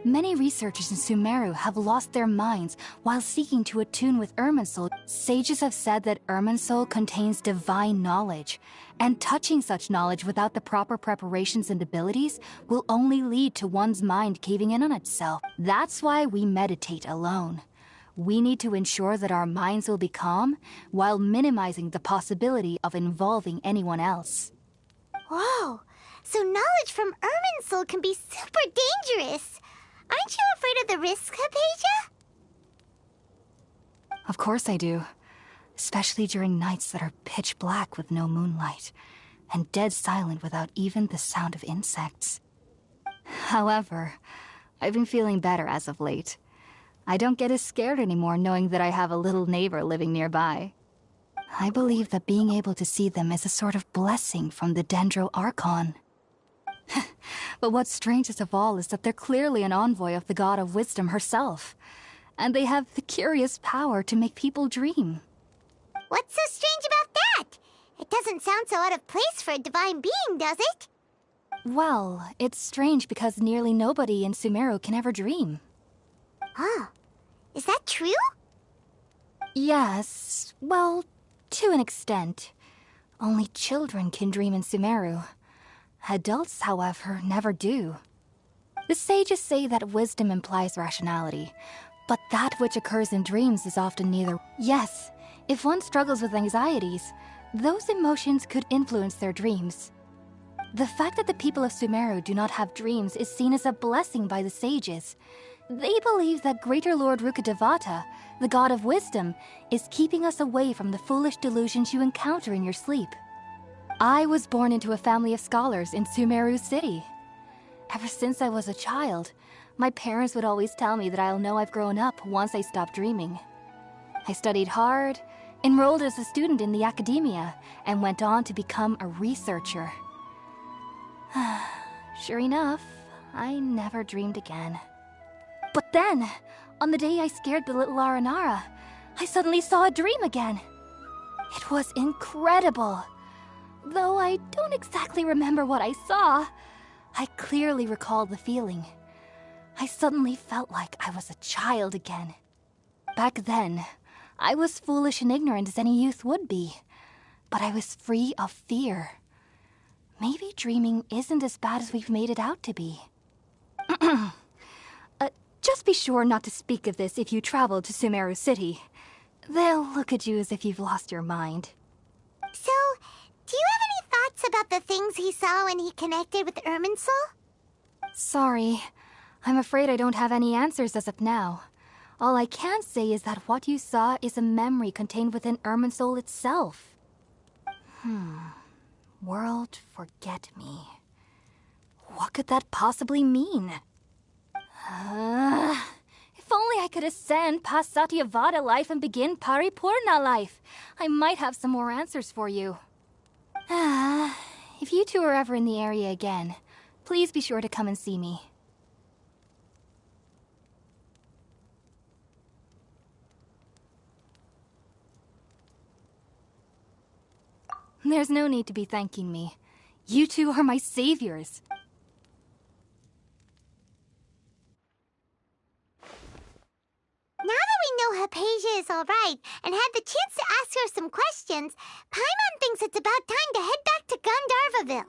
Many researchers in Sumeru have lost their minds while seeking to attune with Irminsul. Sages have said that Irminsul contains divine knowledge, and touching such knowledge without the proper preparations and abilities will only lead to one's mind caving in on itself. That's why we meditate alone. We need to ensure that our minds will be calm while minimizing the possibility of involving anyone else. Whoa, so knowledge from Irminsul can be super dangerous. Aren't you afraid of the risks, Hypatia? Of course I do. Especially during nights that are pitch black with no moonlight, and dead silent without even the sound of insects. However, I've been feeling better as of late. I don't get as scared anymore knowing that I have a little neighbor living nearby. I believe that being able to see them is a sort of blessing from the Dendro Archon. But what's strangest of all is that they're clearly an envoy of the God of Wisdom herself. And they have the curious power to make people dream. What's so strange about that? It doesn't sound so out of place for a divine being, does it? Well, it's strange because nearly nobody in Sumeru can ever dream. Oh, is that true? Yes, well, to an extent. Only children can dream in Sumeru. Adults, however, never do. The sages say that wisdom implies rationality, but that which occurs in dreams is often neither. Yes, if one struggles with anxieties, those emotions could influence their dreams. The fact that the people of Sumeru do not have dreams is seen as a blessing by the sages. They believe that Greater Lord Rukkhadevata, the God of Wisdom, is keeping us away from the foolish delusions you encounter in your sleep. I was born into a family of scholars in Sumeru City. Ever since I was a child, my parents would always tell me that I'll know I've grown up once I stop dreaming. I studied hard, enrolled as a student in the academia, and went on to become a researcher. Sure enough, I never dreamed again. But then, on the day I scared the little Aranara, I suddenly saw a dream again. It was incredible. Though I don't exactly remember what I saw, I clearly recall the feeling. I suddenly felt like I was a child again. Back then, I was foolish and ignorant as any youth would be, but I was free of fear. Maybe dreaming isn't as bad as we've made it out to be. Just be sure not to speak of this if you travel to Sumeru City. They'll look at you as if you've lost your mind. So, do you have any thoughts about the things he saw when he connected with Irminsul? Sorry. I'm afraid I don't have any answers as of now. All I can say is that what you saw is a memory contained within Irminsul itself. World forget me. What could that possibly mean? If only I could ascend past Satyavada life and begin Paripurna life. I might have some more answers for you. If you two are ever in the area again, please be sure to come and see me. There's no need to be thanking me. You two are my saviors. Now that we know Hypatia is alright and had the chance to ask her some questions, Paimon thinks it's about time to head back to Gandharvaville.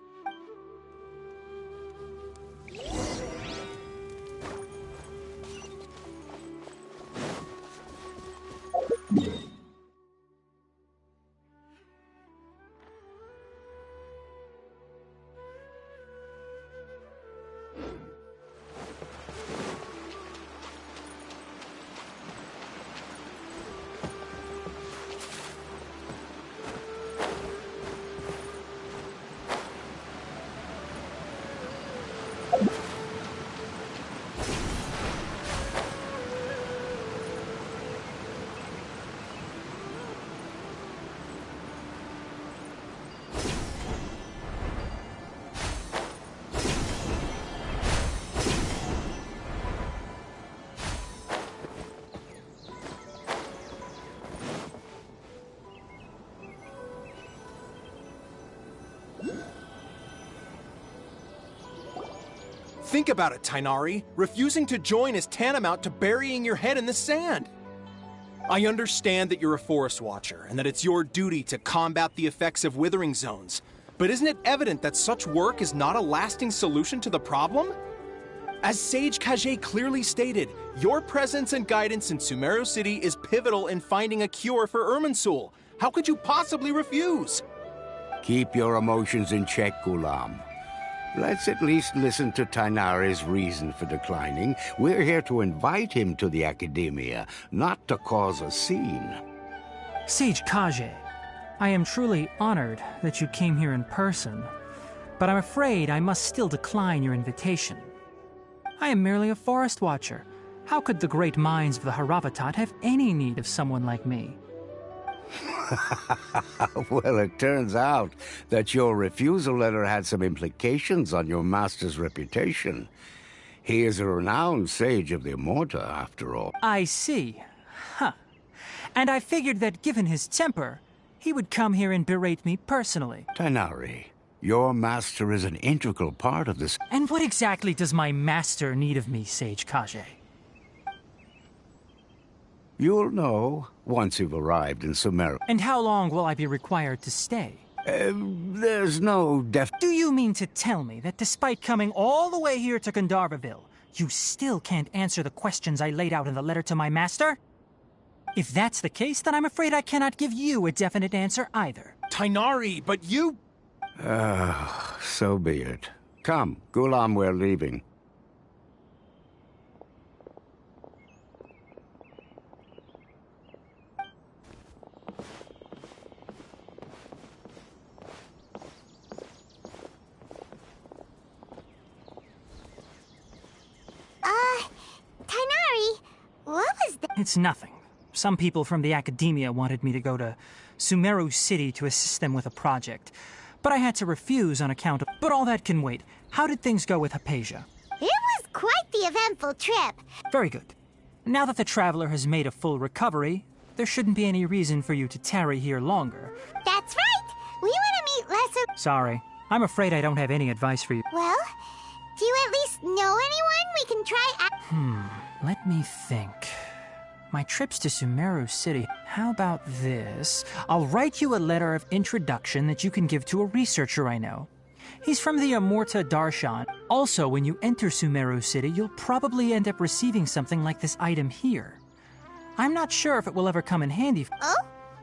Think about it, Tainari. Refusing to join is tantamount to burying your head in the sand. I understand that you're a forest watcher and that it's your duty to combat the effects of withering zones. But isn't it evident that such work is not a lasting solution to the problem? As Sage Kage clearly stated, your presence and guidance in Sumeru City is pivotal in finding a cure for Irminsul. How could you possibly refuse? Keep your emotions in check, Ghulam. Let's at least listen to Tainari's reason for declining. We're here to invite him to the Academia, not to cause a scene. Sage Kage, I am truly honored that you came here in person, but I'm afraid I must still decline your invitation. I am merely a forest watcher, How could the great minds of the Haravatat have any need of someone like me? Well, it turns out that your refusal letter had some implications on your master's reputation. He is a renowned sage of the Immorta, after all. I see. Huh. And I figured that given his temper, he would come here and berate me personally. Tighnari, your master is an integral part of this. And what exactly does my master need of me, Sage Kage? You'll know once you've arrived in Sumeru. And how long will I be required to stay? There's no Do you mean to tell me that despite coming all the way here to Gandharvaville, you still can't answer the questions I laid out in the letter to my master? If that's the case, then I'm afraid I cannot give you a definite answer either. Tighnari, but you... So be it. Come, Gulam, we're leaving. Tighnari, what was that? It's nothing. Some people from the academia wanted me to go to Sumeru City to assist them with a project, but I had to refuse on account of... But all that can wait. How did things go with Hypatia? It was quite the eventful trip. Very good. Now that the traveler has made a full recovery, there shouldn't be any reason for you to tarry here longer. That's right. We want to meet Lesser... Sorry. I'm afraid I don't have any advice for you. Well, do you at least know anyone we can try... Let me think. My trips to Sumeru City. How about this? I'll write you a letter of introduction that you can give to a researcher I know. He's from the Immorta Darshan. Also, when you enter Sumeru City, you'll probably end up receiving something like this item here. I'm not sure if it will ever come in handy. Oh?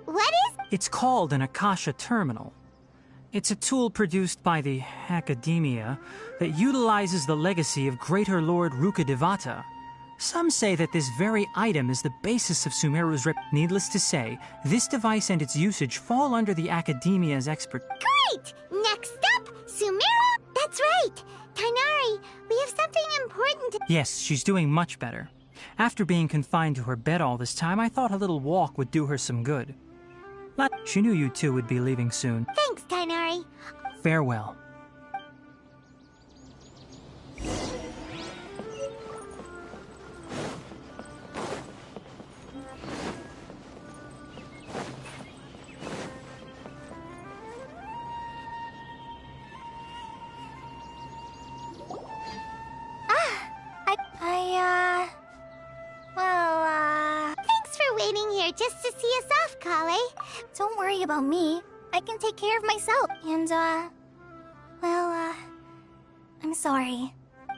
What is... It's called an Akasha Terminal. It's a tool produced by the Academia that utilizes the legacy of Greater Lord Rukkhadevata. Some say that this very item is the basis of Sumeru's Needless to say, this device and its usage fall under the Academia's expert. Great! Next up, Sumeru! That's right! Tighnari, we have something important to... Yes, she's doing much better. After being confined to her bed all this time, I thought a little walk would do her some good. She knew you two would be leaving soon. Thanks, Tighnari. Farewell. Thanks for waiting here just to see us off, Kale. Don't worry about me. I can take care of myself. And, I'm sorry.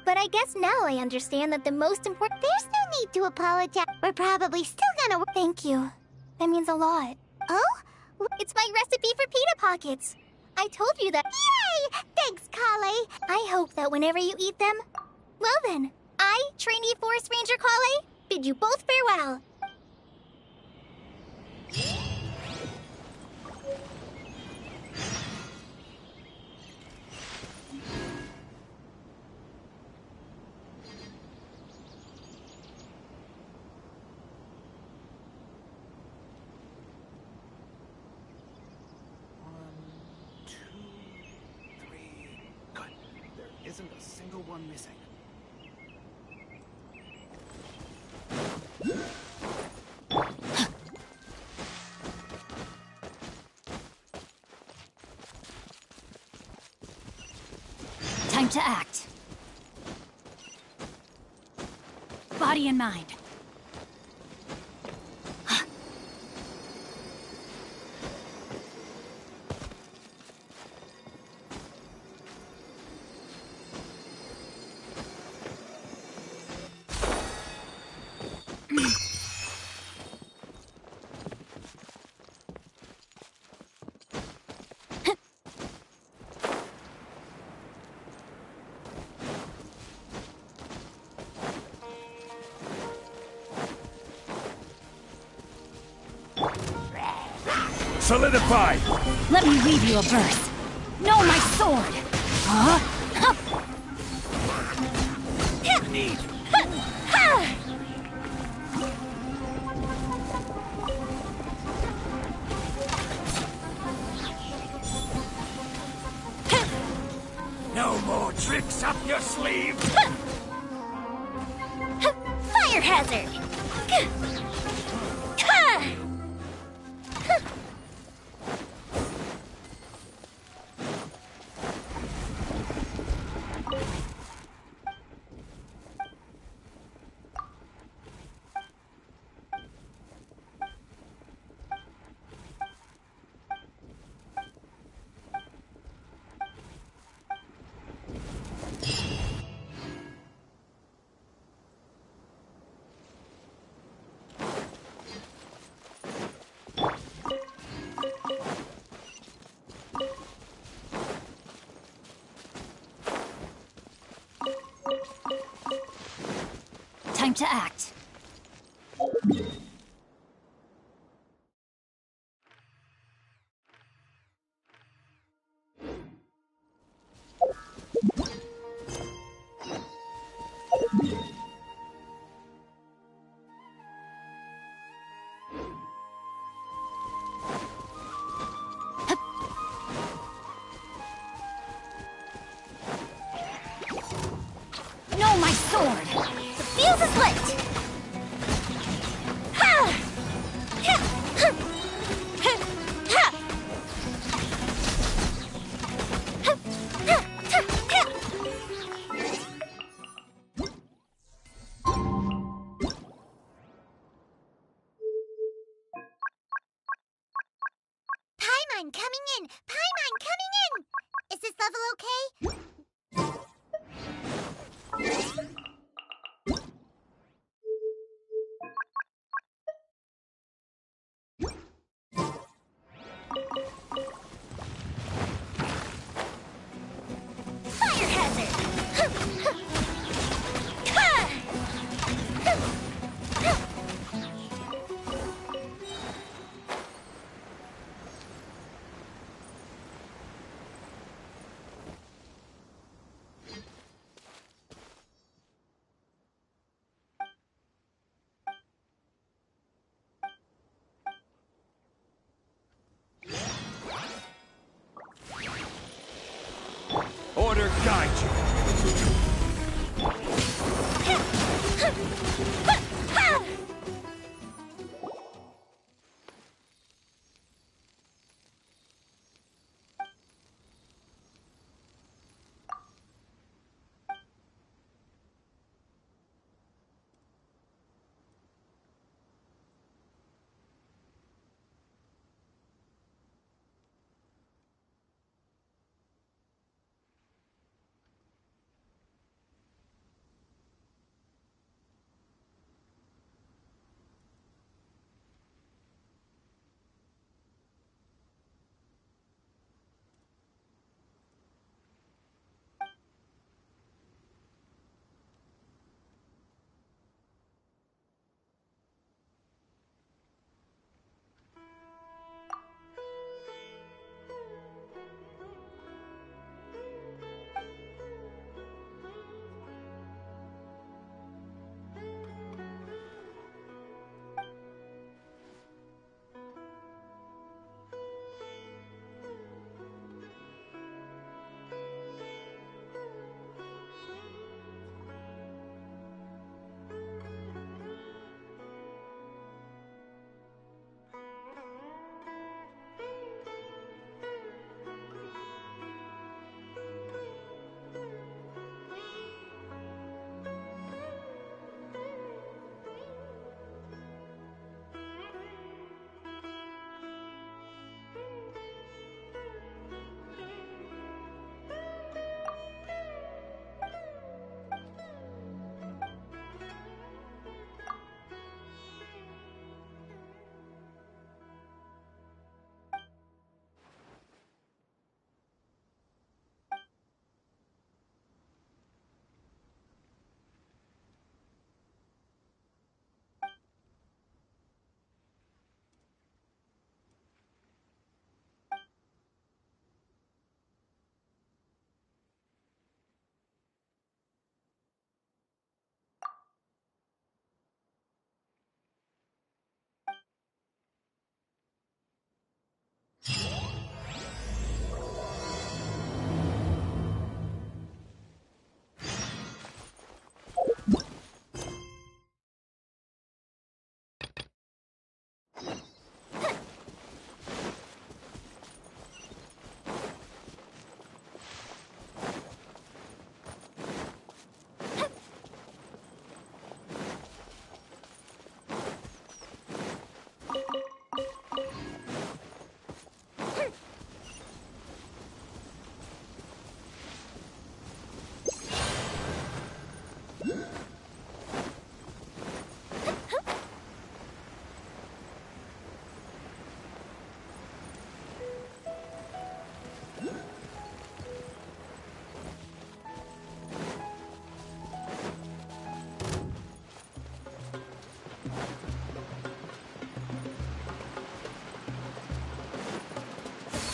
But I guess now I understand that the most important... There's no need to apologize. We're probably still gonna... Thank you. That means a lot. Oh? It's my recipe for pita pockets. I told you that... Yay! Thanks, Kale. I hope that whenever you eat them... Well then, I, trainee Forest Ranger Kale, bid you both farewell. Isn't a single one missing. Time to act. Body and mind. Solidify! Let me weave you a verse. Know my sword! Huh? Need. your sleeve! Fire hazard! Time to act. No, my sword! The fuse is lit! Paimon coming in! Paimon coming in! Is this level okay? Fire hazard! Order guide you.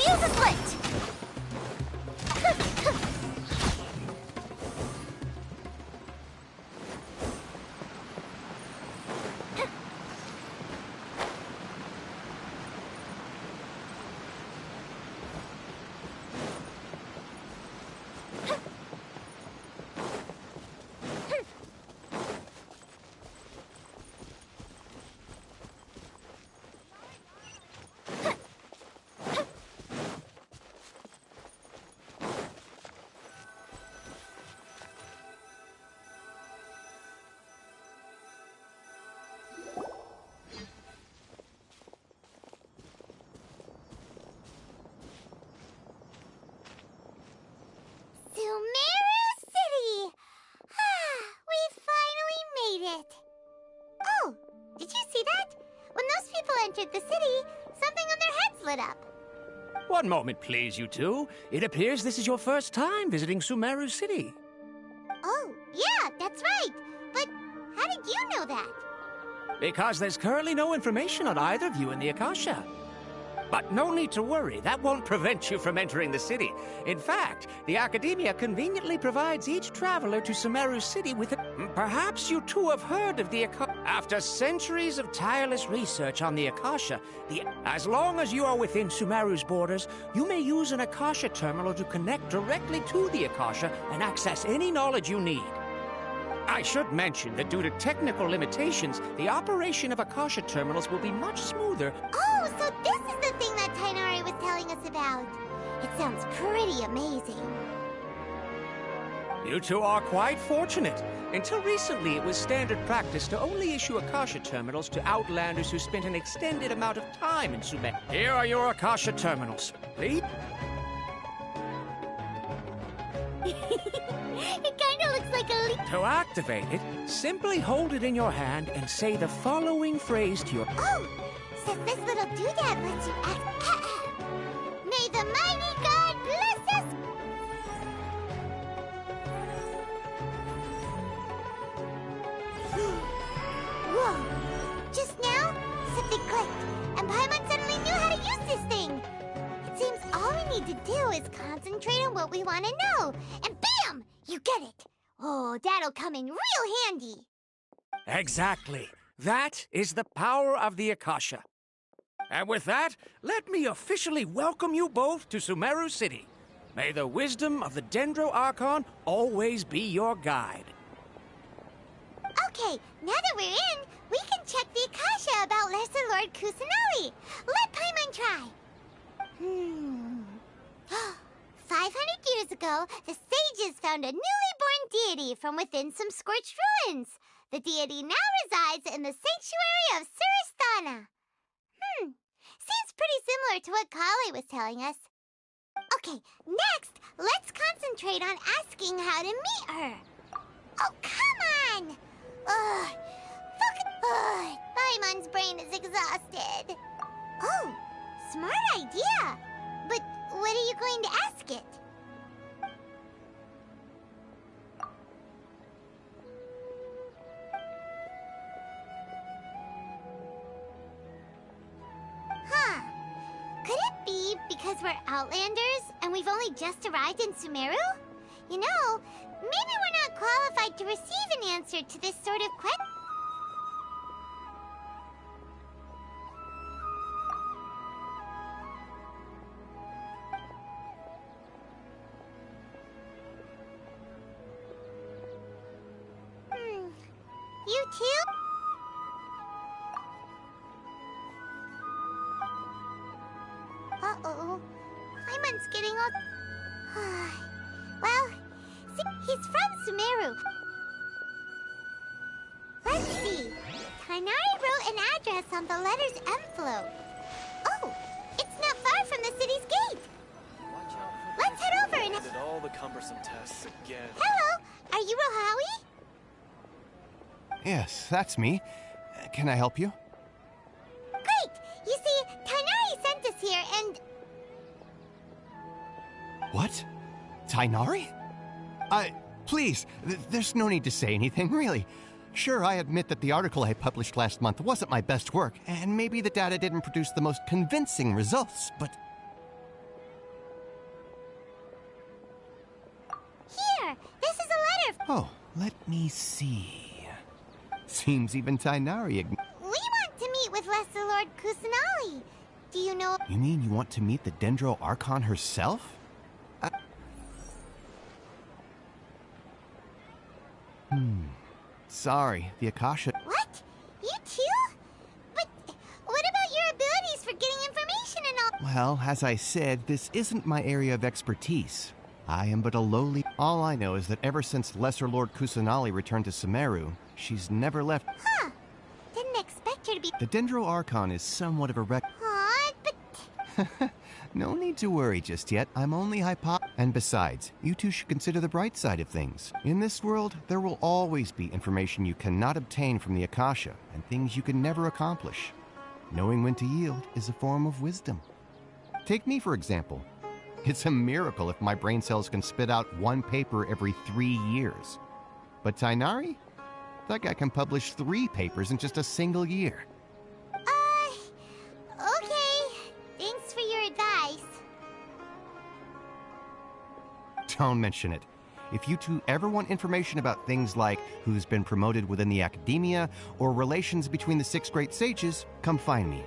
Fuse is lit! Sumeru City! We finally made it! Oh, did you see that? When those people entered the city, something on their heads lit up. One moment, please, you two. It appears this is your first time visiting Sumeru City. Oh, yeah, that's right. But how did you know that? Because there's currently no information on either of you in the Akasha. But no need to worry, that won't prevent you from entering the city. In fact, the Academia conveniently provides each traveler to Sumeru City with a... Perhaps you two have heard of the Akasha. After centuries of tireless research on the Akasha, as long as you are within Sumeru's borders, you may use an Akasha terminal to connect directly to the Akasha and access any knowledge you need. I should mention that due to technical limitations, the operation of Akasha terminals will be much smoother. Oh, so this is the thing that Tainari was telling us about. It sounds pretty amazing. You two are quite fortunate. Until recently, it was standard practice to only issue Akasha terminals to Outlanders who spent an extended amount of time in Sumeru. Here are your Akasha terminals. Please? It kinda looks like a leaf. To activate it, simply hold it in your hand and say the following phrase to your... Oh, so this little doodad lets you act... May the mighty God bless us! Whoa! Just now, something clicked, and Paimon suddenly knew how to use this thing! It seems all we need to do is concentrate on what we want to know, and bam! You get it! Oh, that'll come in real handy! Exactly. That is the power of the Akasha. And with that, let me officially welcome you both to Sumeru City. May the wisdom of the Dendro Archon always be your guide. Okay, now that we're in, we can check the Akasha about Lesser Lord Kusanali. Let Paimon try. 500 years ago, the sages found a newly born deity from within some scorched ruins. The deity now resides in the sanctuary of Suristana. Seems pretty similar to what Kale was telling us. Okay, next, let's concentrate on asking how to meet her. Oh, come on! Paimon's brain is exhausted. Oh, smart idea. But what are you going to ask it? Huh. Could it be because we're Outlanders and we've only just arrived in Sumeru? You know, maybe we're not qualified to receive an answer to this sort of question. You too? Uh-oh. Paimon's getting all... Well, see, he's from Sumeru. Let's see. Tighnari wrote an address on the letter's envelope. Oh, it's not far from the city's gate. Let's head over and... Did all the cumbersome tests again. Hello, are you Rohawi? Yes, that's me. Can I help you? Great! You see, Tighnari sent us here and... What? Tighnari? Please, there's no need to say anything, really. Sure, I admit that the article I published last month wasn't my best work, and maybe the data didn't produce the most convincing results, but... Here, this is a letter... Oh, let me see... Seems even Tighnari... We want to meet with Lesser Lord Kusanali. Do you know... You mean you want to meet the Dendro Archon herself? Sorry, the Akasha... What? You too? But what about your abilities for getting information and all... Well, as I said, this isn't my area of expertise. I am but a lowly... All I know is that ever since Lesser Lord Kusanali returned to Sumeru, she's never left... Huh. Didn't expect her to be... The Dendro Archon is somewhat of a wreck... Aw, but... No need to worry just yet. I'm only And besides, you two should consider the bright side of things. In this world, there will always be information you cannot obtain from the Akasha, and things you can never accomplish. Knowing when to yield is a form of wisdom. Take me, for example. It's a miracle if my brain cells can spit out one paper every 3 years. But Tighnari? That guy can publish 3 papers in just a single year. Okay. Thanks for your advice. Don't mention it. If you two ever want information about things like who's been promoted within the academia or relations between the 6 great sages, come find me.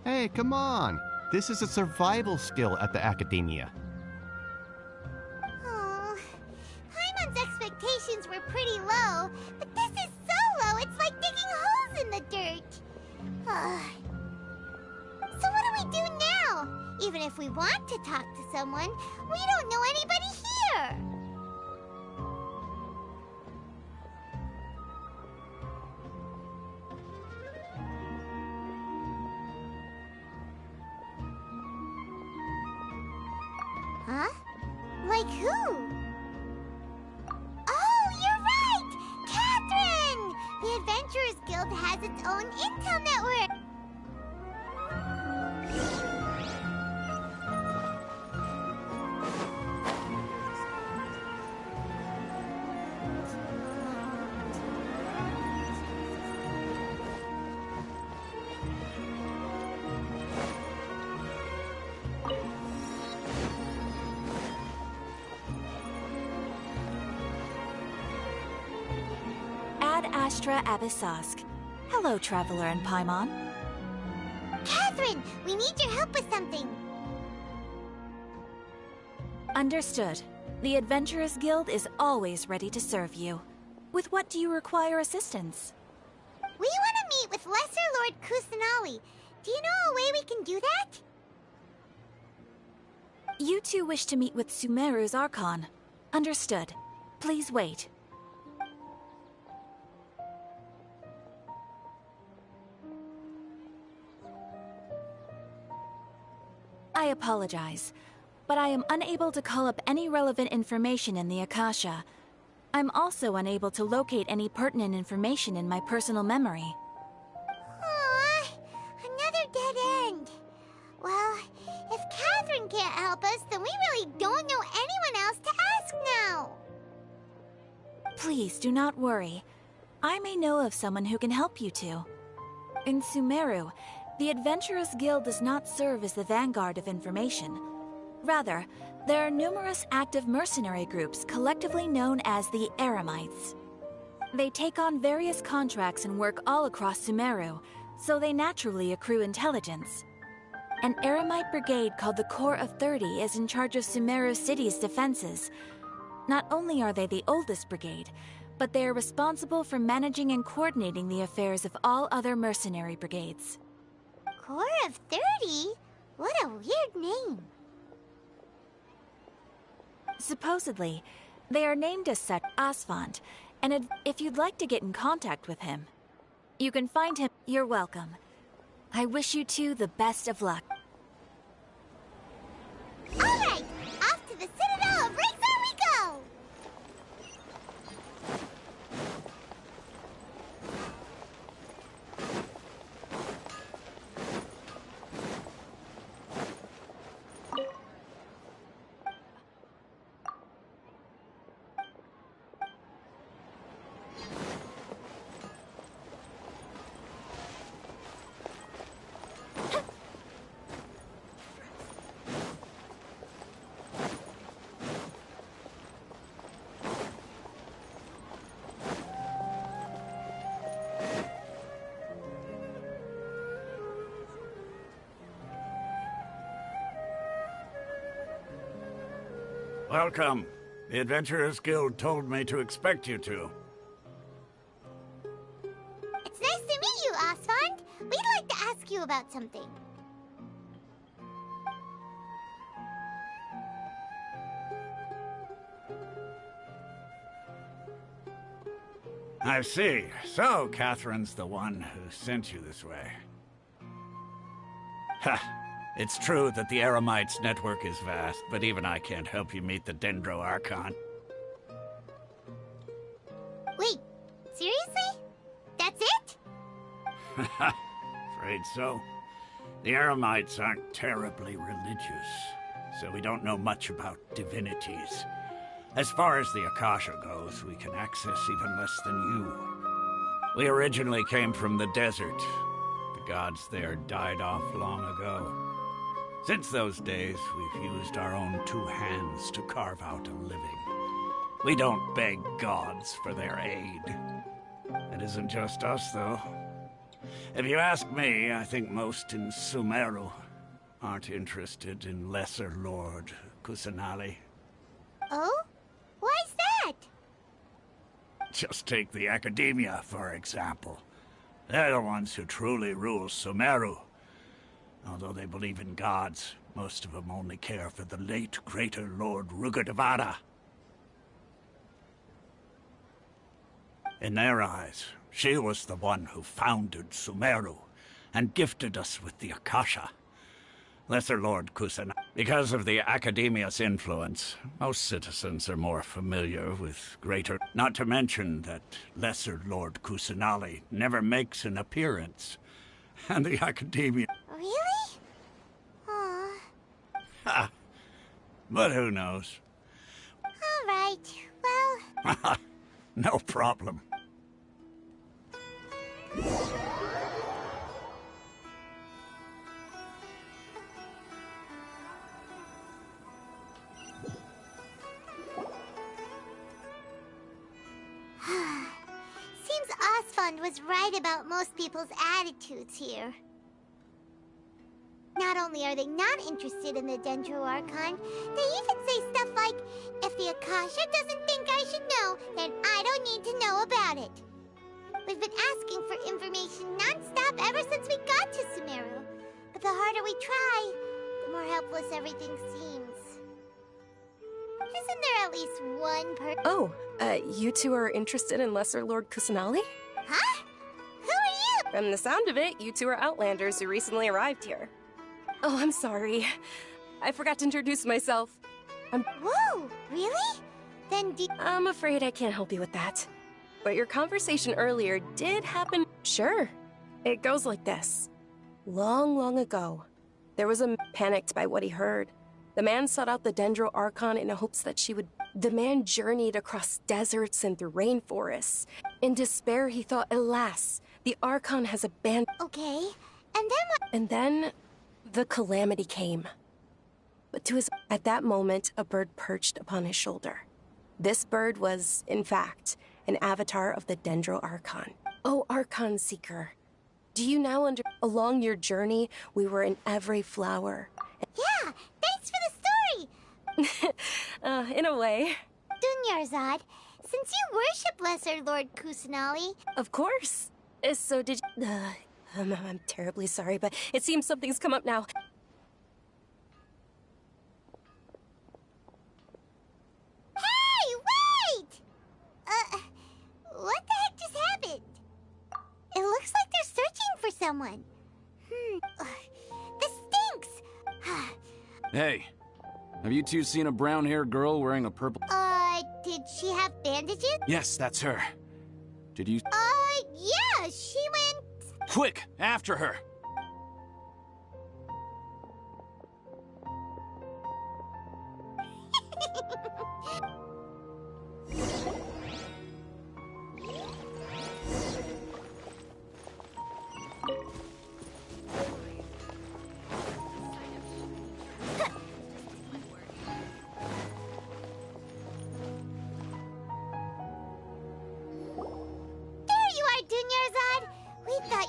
Hey, come on! This is a survival skill at the academia. Oh, Paimon's expectations were pretty low, but this is so low it's like digging holes in the dirt. So what do we do now? Even if we want to talk to someone, we don't know anybody here. Huh? Like who? Oh, you're right! Catherine! The Adventurers Guild has its own intel network. Ad Astra Abyssosk. Hello, Traveler and Paimon. Catherine, we need your help with something. Understood. The Adventurers Guild is always ready to serve you. With what do you require assistance? We want to meet with Lesser Lord Kusanali. Do you know a way we can do that? You two wish to meet with Sumeru's Archon. Understood. Please wait. I apologize, but I am unable to call up any relevant information in the Akasha. I'm also unable to locate any pertinent information in my personal memory. Aww, another dead end. Well, if Catherine can't help us, then we really don't know anyone else to ask now. Please do not worry. I may know of someone who can help you two. In Sumeru, the Adventurers Guild does not serve as the vanguard of information. Rather, There are numerous active mercenary groups collectively known as the Eremites. They take on various contracts and work all across Sumeru, so they naturally accrue intelligence. An Eremite brigade called the Corps of 30 is in charge of Sumeru City's defenses. Not only are they the oldest brigade, but they are responsible for managing and coordinating the affairs of all other mercenary brigades. Corps of 30? What a weird name. Supposedly, they are named as such Asfand, and if you'd like to get in contact with him, you can find him. You're welcome. I wish you two the best of luck. Alright, off to the Citadel of Razor we go! Welcome. The Adventurers Guild told me to expect you two. It's nice to meet you, Asfand. We'd like to ask you about something. I see. So, Catherine's the one who sent you this way. Ha! It's true that the Eremites' network is vast, but even I can't help you meet the Dendro Archon. Wait, seriously? That's it? Afraid so. The Eremites aren't terribly religious, so we don't know much about divinities. As far as the Akasha goes, we can access even less than you. We originally came from the desert. The gods there died off long ago. Since those days, we've used our own two hands to carve out a living. We don't beg gods for their aid. It isn't just us, though. If you ask me, I think most in Sumeru aren't interested in Lesser Lord Kusanali. Oh? Why's that? Just take the Academia, for example. They're the ones who truly rule Sumeru. Although they believe in gods, most of them only care for the late Greater Lord Rugadavada. In their eyes, she was the one who founded Sumeru and gifted us with the Akasha. Lesser Lord Kusanali. Because of the Academia's influence, most citizens are more familiar with Greater... Not to mention that Lesser Lord Kusanali never makes an appearance. And the Academia... Really? Aw. Ha! But who knows? Alright, well... No problem. Seems Asfand was right about most people's attitudes here. Not only are they not interested in the Dendro Archon, they even say stuff like, if the Akasha doesn't think I should know, then I don't need to know about it. We've been asking for information non-stop ever since we got to Sumeru. But the harder we try, the more helpless everything seems. Isn't there at least one person? Oh, you two are interested in Lesser Lord Kusanali? Huh? Who are you? From the sound of it, you two are Outlanders who recently arrived here. Oh, I'm sorry. I forgot to introduce myself. Whoa, really? Then I'm afraid I can't help you with that. But your conversation earlier did happen. Sure. It goes like this. Long, long ago, there was a man panicked by what he heard. The man sought out the Dendro Archon in hopes that she would... The man journeyed across deserts and through rainforests. In despair, he thought, alas, the Archon has abandoned... Okay, and then what? And then, the calamity came. But to his... At that moment, a bird perched upon his shoulder. This bird was, in fact, an avatar of the Dendro Archon. Oh, Archon Seeker. Do you now along your journey, we were in every flower. Yeah, thanks for the story! In a way. Dunyarzad, since you worship Lesser Lord Kusanali... Of course. So did you... I'm terribly sorry, but it seems something's come up now. Hey, wait! What the heck just happened? It looks like they're searching for someone. This stinks! Hey, have you two seen a brown-haired girl wearing a purple... Did she have bandages? Yes, that's her. Did you... Yeah, she went... Quick, after her!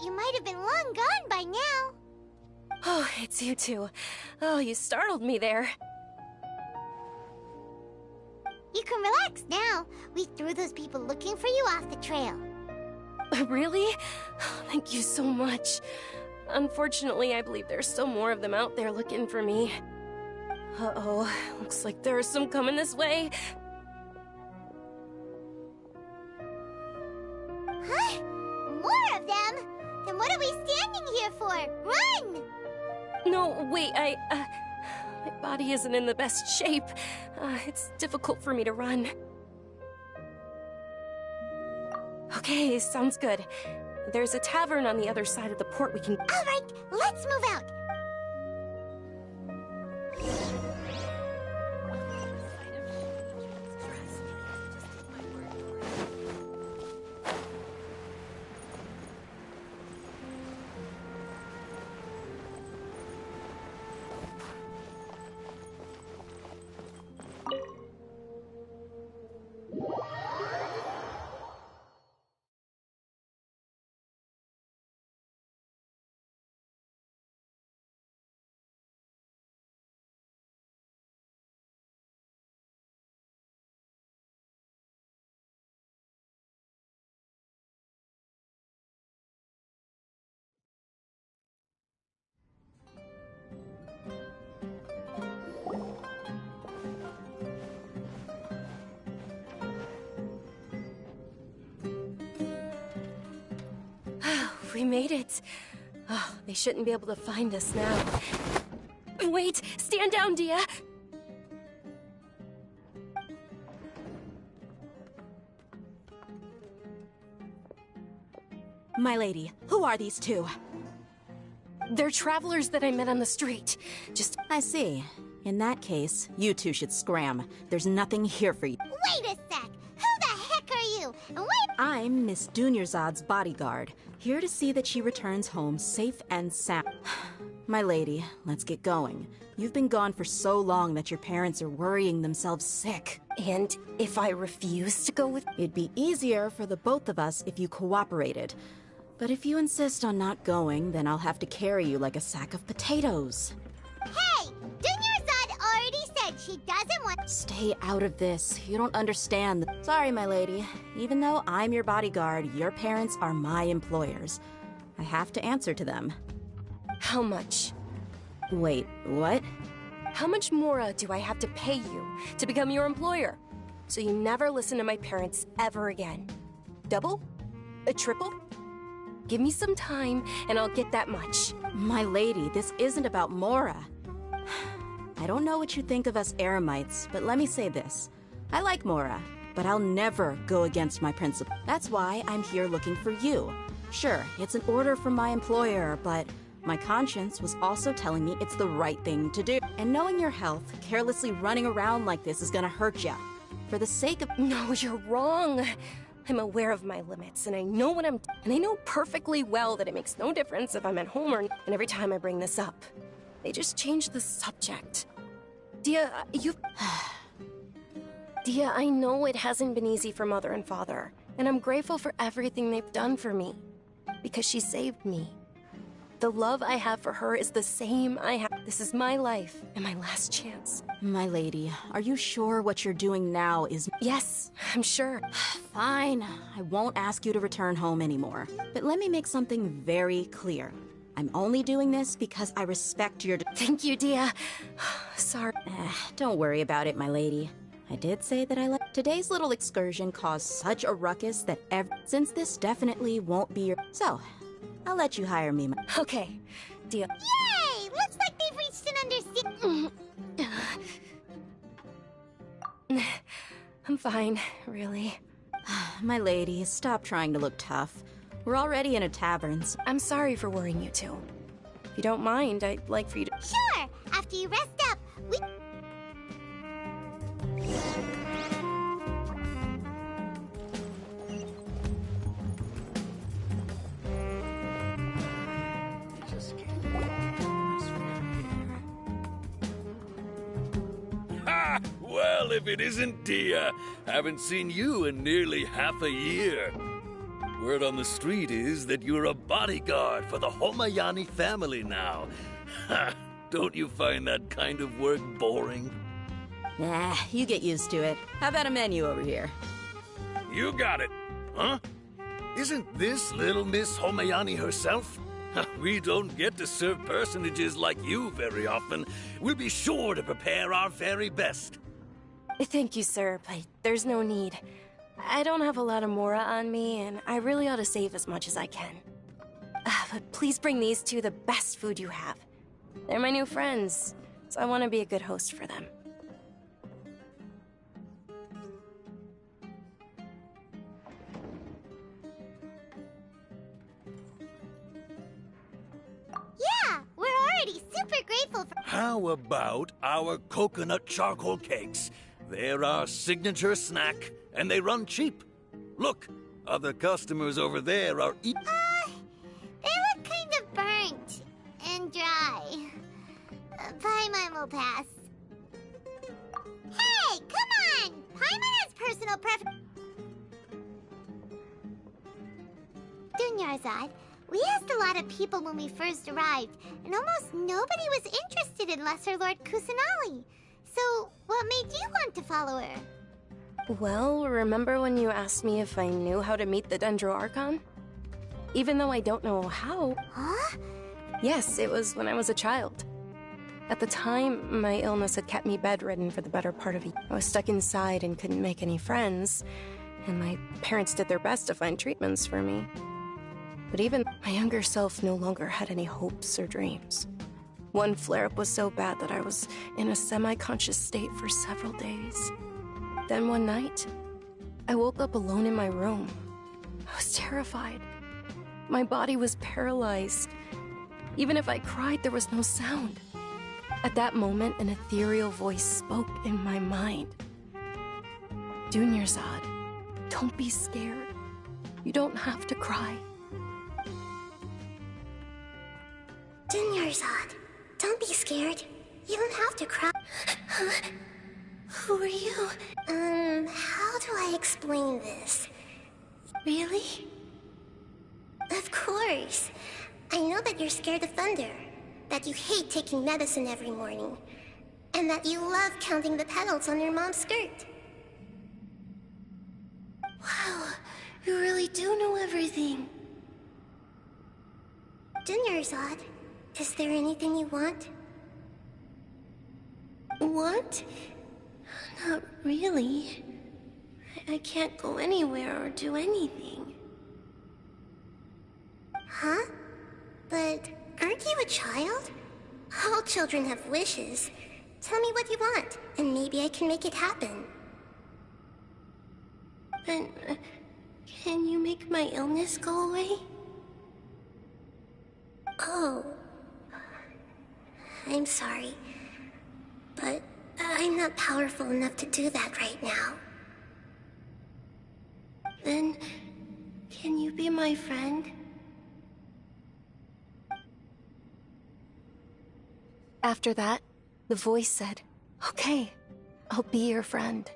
You might have been long gone by now. Oh, it's you two. Oh, you startled me there. You can relax now. We threw those people looking for you off the trail. Really? Thank you so much. Unfortunately, I believe there's still more of them out there looking for me. Uh-oh, looks like there are some coming this way. Huh? More of them? Then what are we standing here for? Run! No, wait, my body isn't in the best shape. It's difficult for me to run. Okay, sounds good. There's a tavern on the other side of the port we can... All right, let's move out. We made it. Oh, they shouldn't be able to find us now. Wait! Stand down, Dia! My lady, who are these two? They're travelers that I met on the street. I see. In that case, you two should scram. There's nothing here for you. Wait a sec! Who the heck are you? And wait... I'm Miss Dunyarzad's bodyguard, here to see that she returns home safe and sound. My lady, let's get going. You've been gone for so long that your parents are worrying themselves sick. And if I refuse to go with... It'd be easier for the both of us if you cooperated. But if you insist on not going, then I'll have to carry you like a sack of potatoes. Hey! Dunyarzad already said she doesn't want... Stay out of this. You don't understand. Sorry, my lady. Even though I'm your bodyguard, your parents are my employers. I have to answer to them. How much? Wait, what? How much more do I have to pay you to become your employer? So you never listen to my parents ever again. Double? A triple? Give me some time and I'll get that much. My lady, this isn't about Mora. I don't know what you think of us Eremites, but let me say this. I like Mora, but I'll never go against my principle. That's why I'm here looking for you. Sure, it's an order from my employer, but my conscience was also telling me it's the right thing to do. And knowing your health, carelessly running around like this is gonna hurt ya. For the sake of— No, you're wrong. I'm aware of my limits, and I know what I'm— And I know perfectly well that it makes no difference if I'm at home or— And every time I bring this up, they just change the subject. Dia, Dia, I know it hasn't been easy for Mother and Father, and I'm grateful for everything they've done for me, because she saved me. The love I have for her is the same I have. This is my life and my last chance. My lady, are you sure what you're doing now is... Yes, I'm sure. Fine. I won't ask you to return home anymore. But let me make something very clear. I'm only doing this because I respect your... Thank you, Dia. Sorry. Don't worry about it, my lady. I did say that I let... Today's little excursion caused such a ruckus that since this definitely won't be your... So, I'll let you hire me, Okay, deal. Yay! Looks like they've reached an understanding. I'm fine, really. My lady, stop trying to look tough. We're already in a tavern. I'm sorry for worrying you two. If you don't mind, I'd like for you to... Sure! After you rest up, we... Ha! Well, if it isn't Dia. Haven't seen you in nearly half a year. Word on the street is that you're a bodyguard for the Homayani family now. Ha! Don't you find that kind of work boring? Nah, you get used to it. How about a menu over here? You got it. Huh? Isn't this little Miss Homayani herself? We don't get to serve personages like you very often. We'll be sure to prepare our very best. Thank you, sir, but there's no need. I don't have a lot of Mora on me, and I really ought to save as much as I can. But please bring these two the best food you have. They're my new friends, so I want to be a good host for them. Yeah, we're already super grateful for... How about our coconut charcoal cakes? They're our signature snack, and they run cheap. Look, other customers over there are they look kind of burnt and dry. Paimon will pass. Hey, come on! Paimon has personal preference. Dunyarzad, we asked a lot of people when we first arrived, and almost nobody was interested in Lesser Lord Kusanali. So, what made you want to follow her? Well, remember when you asked me if I knew how to meet the Dendro Archon? Even though I don't know how. Huh? Yes, it was when I was a child. At the time, my illness had kept me bedridden for the better part of a year. I was stuck inside and couldn't make any friends, and my parents did their best to find treatments for me. But even my younger self no longer had any hopes or dreams. One flare-up was so bad that I was in a semi-conscious state for several days. Then one night, I woke up alone in my room. I was terrified. My body was paralyzed. Even if I cried, there was no sound. At that moment, an ethereal voice spoke in my mind. Dunyarzad, don't be scared. You don't have to cry. Dunyarzad, don't be scared. You don't have to cry. Who are you? How do I explain this? Really? Of course. I know that you're scared of thunder, that you hate taking medicine every morning, and that you love counting the petals on your mom's skirt. Wow, you really do know everything. Dunyarzad, is there anything you want? Want? Not really. I can't go anywhere or do anything. Huh? But aren't you a child? All children have wishes. Tell me what you want, and maybe I can make it happen. But can you make my illness go away? Oh. I'm sorry. But I'm not powerful enough to do that right now. Then, can you be my friend? After that, the voice said, Okay, I'll be your friend.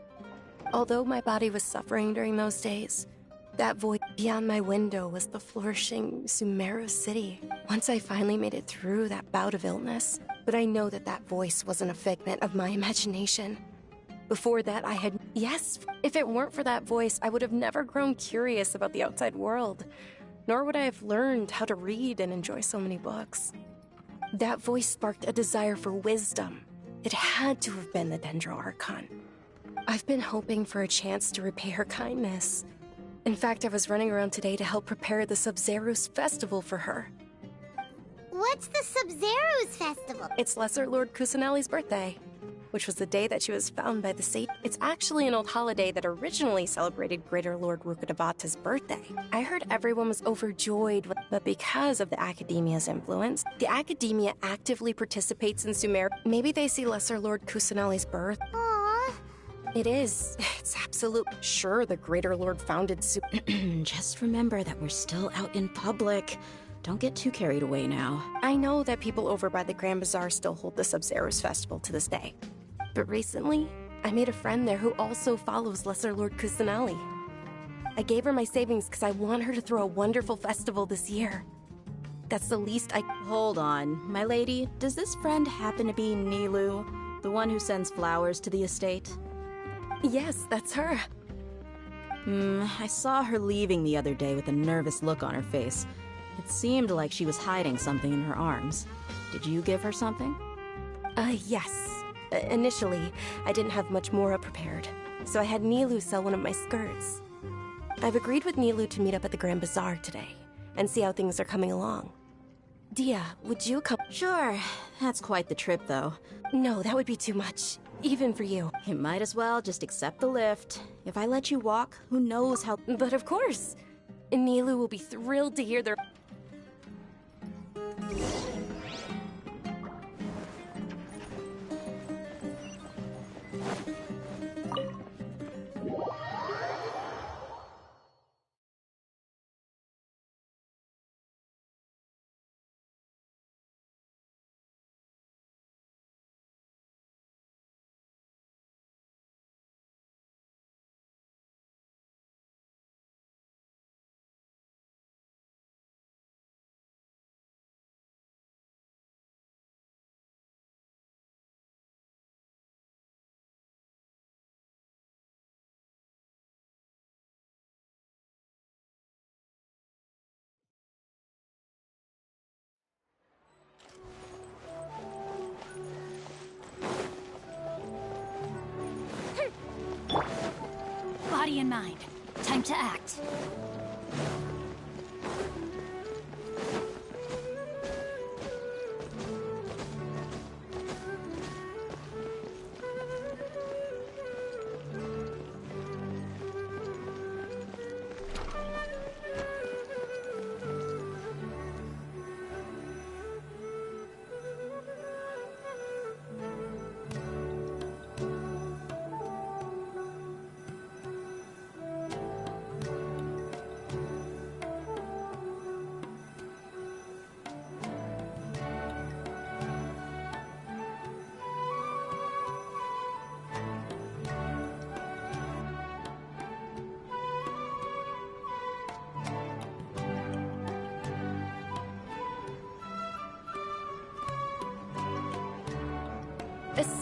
Although my body was suffering during those days, that void beyond my window was the flourishing Sumeru city. Once I finally made it through that bout of illness, but I know that that voice wasn't a figment of my imagination. Before that, I had... Yes, if it weren't for that voice, I would have never grown curious about the outside world, nor would I have learned how to read and enjoy so many books. That voice sparked a desire for wisdom. It had to have been the Dendro Archon. I've been hoping for a chance to repay her kindness. In fact, I was running around today to help prepare the Sub-Zero's festival for her. What's the Sub-Zero's festival? It's Lesser Lord Kusanali's birthday, which was the day that she was found by the Sage. It's actually an old holiday that originally celebrated Greater Lord Rukkhadevata's birthday. I heard everyone was overjoyed, but because of the Academia's influence, the Academia actively participates in Sumeru. Maybe they see Lesser Lord Kusanali's birth. Aww. It is. It's absolute. Sure, the Greater Lord founded Just remember that we're still out in public. Don't get too carried away now. I know that people over by the Grand Bazaar still hold the Sub-Zero's festival to this day. But recently, I made a friend there who also follows Lesser Lord Kusanali. I gave her my savings because I want her to throw a wonderful festival this year. That's the least I... Hold on, my lady. Does this friend happen to be Nilu, the one who sends flowers to the estate? Yes, that's her. I saw her leaving the other day with a nervous look on her face. It seemed like she was hiding something in her arms. Did you give her something? Yes. Initially, I didn't have much Mora prepared, so I had Nilu sell one of my skirts. I've agreed with Nilu to meet up at the Grand Bazaar today, and see how things are coming along. Dia, would you come? Sure. That's quite the trip, though. No, that would be too much. Even for you. You might as well just accept the lift. If I let you walk, who knows how... But of course! Nilu will be thrilled to hear their... Body and mind. Time to act.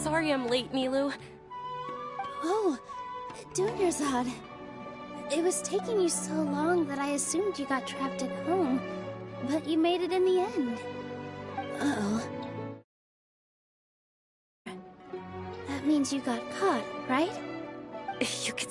Sorry I'm late, Nilu. Oh, Dunyarzad. It was taking you so long that I assumed you got trapped at home. But you made it in the end. Uh-oh. That means you got caught, right? You could...